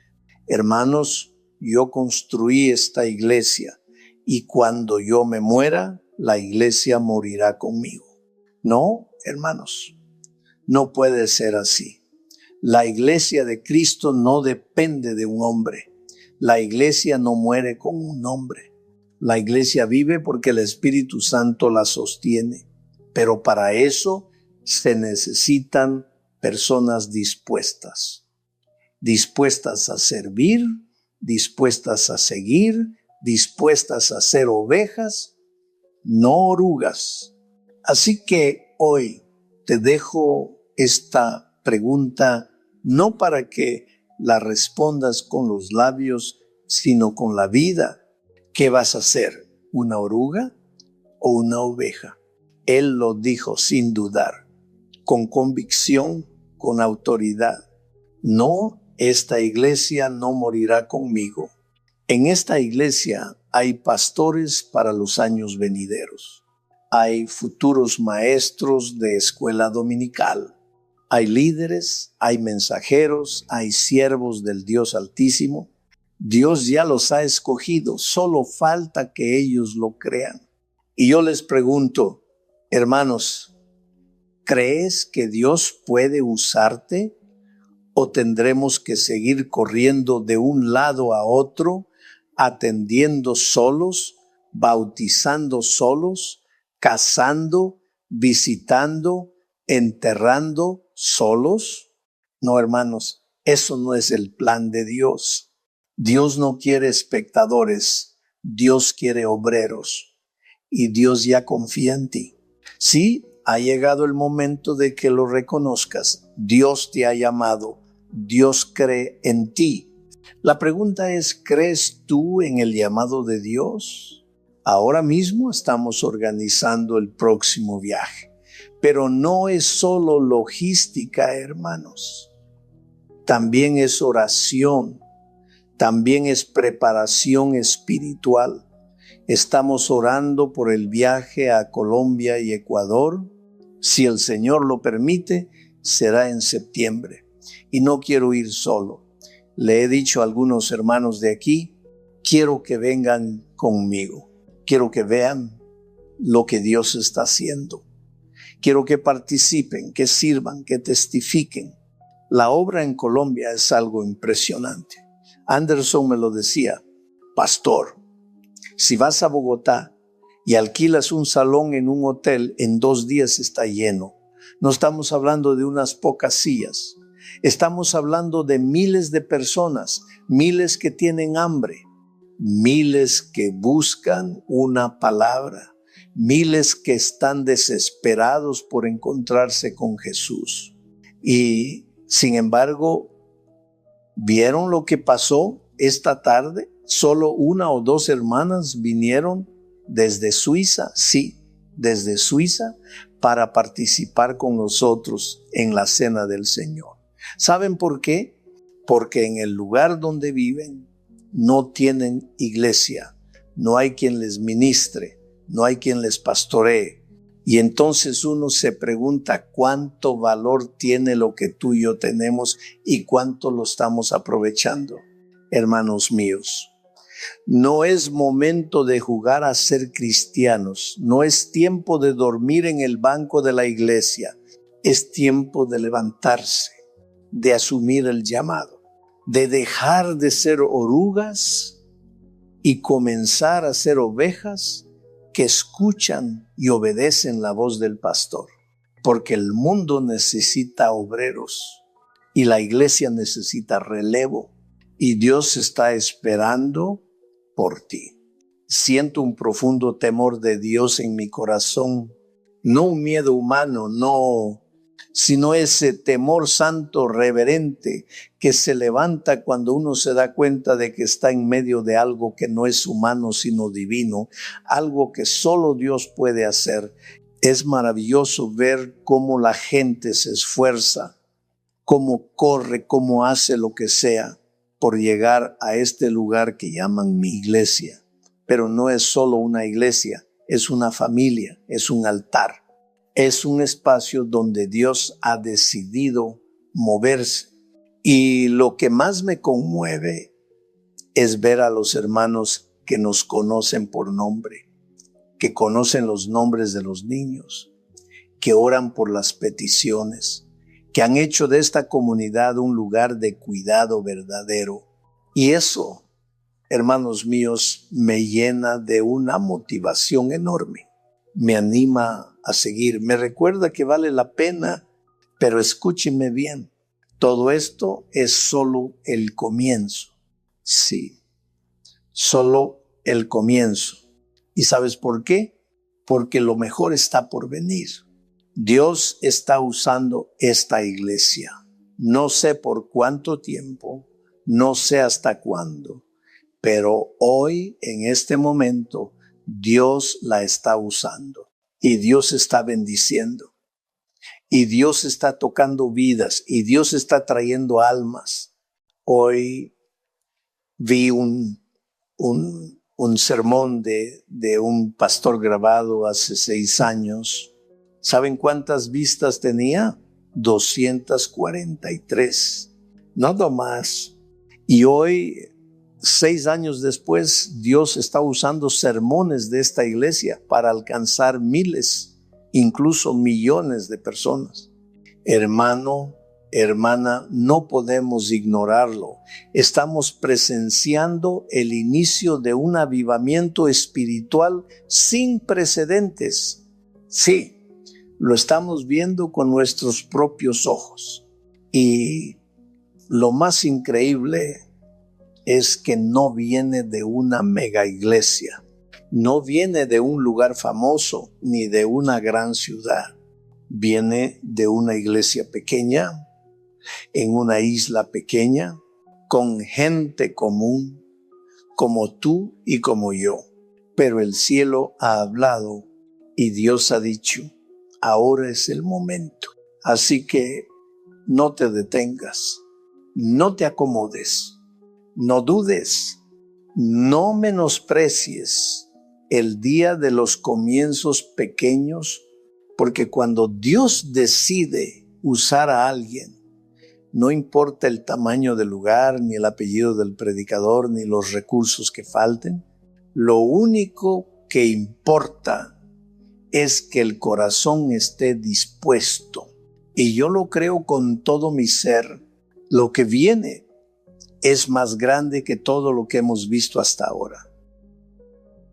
hermanos, yo construí esta iglesia y cuando yo me muera, la iglesia morirá conmigo. No, hermanos, no puede ser así. La iglesia de Cristo no depende de un hombre. La iglesia no muere con un hombre. La iglesia vive porque el Espíritu Santo la sostiene. Pero para eso se necesitan personas dispuestas. Dispuestas a servir, dispuestas a seguir, dispuestas a ser ovejas, no orugas. Así que hoy te dejo esta pregunta, no para que la respondas con los labios, sino con la vida. ¿Qué vas a hacer? ¿Una oruga o una oveja? Él lo dijo sin dudar, con convicción, con autoridad. No, esta iglesia no morirá conmigo. En esta iglesia hay pastores para los años venideros. Hay futuros maestros de escuela dominical. Hay líderes, hay mensajeros, hay siervos del Dios Altísimo. Dios ya los ha escogido, solo falta que ellos lo crean. Y yo les pregunto, hermanos, ¿crees que Dios puede usarte? ¿O tendremos que seguir corriendo de un lado a otro, atendiendo solos, bautizando solos, casando, visitando, enterrando solos? No, hermanos, eso no es el plan de Dios. Dios no quiere espectadores, Dios quiere obreros y Dios ya confía en ti. Sí, ha llegado el momento de que lo reconozcas. Dios te ha llamado, Dios cree en ti. La pregunta es, ¿crees tú en el llamado de Dios? Ahora mismo estamos organizando el próximo viaje, pero no es solo logística, hermanos. También es oración. También es preparación espiritual. Estamos orando por el viaje a Colombia y Ecuador. Si el Señor lo permite, será en septiembre. Y no quiero ir solo. Le he dicho a algunos hermanos de aquí, quiero que vengan conmigo. Quiero que vean lo que Dios está haciendo. Quiero que participen, que sirvan, que testifiquen. La obra en Colombia es algo impresionante. Anderson me lo decía, pastor, si vas a Bogotá y alquilas un salón en un hotel, en 2 días está lleno. No estamos hablando de unas pocas sillas. Estamos hablando de miles de personas, miles que tienen hambre, miles que buscan una palabra, miles que están desesperados por encontrarse con Jesús. Y sin embargo, ¿vieron lo que pasó esta tarde? Solo 1 o 2 hermanas vinieron desde Suiza, sí, desde Suiza, para participar con nosotros en la cena del Señor. ¿Saben por qué? Porque en el lugar donde viven no tienen iglesia, no hay quien les ministre, no hay quien les pastoree. Y entonces uno se pregunta cuánto valor tiene lo que tú y yo tenemos y cuánto lo estamos aprovechando. Hermanos míos, no es momento de jugar a ser cristianos, no es tiempo de dormir en el banco de la iglesia, es tiempo de levantarse, de asumir el llamado, de dejar de ser orugas y comenzar a ser ovejas que escuchan y obedecen la voz del pastor, porque el mundo necesita obreros y la iglesia necesita relevo y Dios está esperando por ti. Siento un profundo temor de Dios en mi corazón, no un miedo humano, no, sino ese temor santo reverente que se levanta cuando uno se da cuenta de que está en medio de algo que no es humano sino divino, algo que solo Dios puede hacer. Es maravilloso ver cómo la gente se esfuerza, cómo corre, cómo hace lo que sea por llegar a este lugar que llaman mi iglesia. Pero no es solo una iglesia, es una familia, es un altar. Es un espacio donde Dios ha decidido moverse. Y lo que más me conmueve es ver a los hermanos que nos conocen por nombre, que conocen los nombres de los niños, que oran por las peticiones, que han hecho de esta comunidad un lugar de cuidado verdadero. Y eso, hermanos míos, me llena de una motivación enorme. Me anima a seguir, me recuerda que vale la pena, pero escúchenme bien, todo esto es solo el comienzo. Sí, solo el comienzo. ¿Y sabes por qué? Porque lo mejor está por venir. Dios está usando esta iglesia. No sé por cuánto tiempo, no sé hasta cuándo, pero hoy, en este momento, Dios la está usando y Dios está bendiciendo y Dios está tocando vidas y Dios está trayendo almas. Hoy vi un sermón de un pastor grabado hace 6 años. ¿Saben cuántas vistas tenía? 243. Nada más. Y hoy, 6 años después, Dios está usando sermones de esta iglesia para alcanzar miles, incluso millones de personas. Hermano, hermana, no podemos ignorarlo. Estamos presenciando el inicio de un avivamiento espiritual sin precedentes. Sí, lo estamos viendo con nuestros propios ojos. Y lo más increíble es que no viene de una mega iglesia, no viene de un lugar famoso ni de una gran ciudad. Viene de una iglesia pequeña, en una isla pequeña, con gente común, como tú y como yo. Pero el cielo ha hablado y Dios ha dicho, ahora es el momento. Así que no te detengas, no te acomodes. No dudes, no menosprecies el día de los comienzos pequeños Porque cuando Dios decide usar a alguien, no importa el tamaño del lugar, ni el apellido del predicador, ni los recursos que falten, lo único que importa es que el corazón esté dispuesto. Y yo lo creo con todo mi ser. Lo que viene es más grande que todo lo que hemos visto hasta ahora.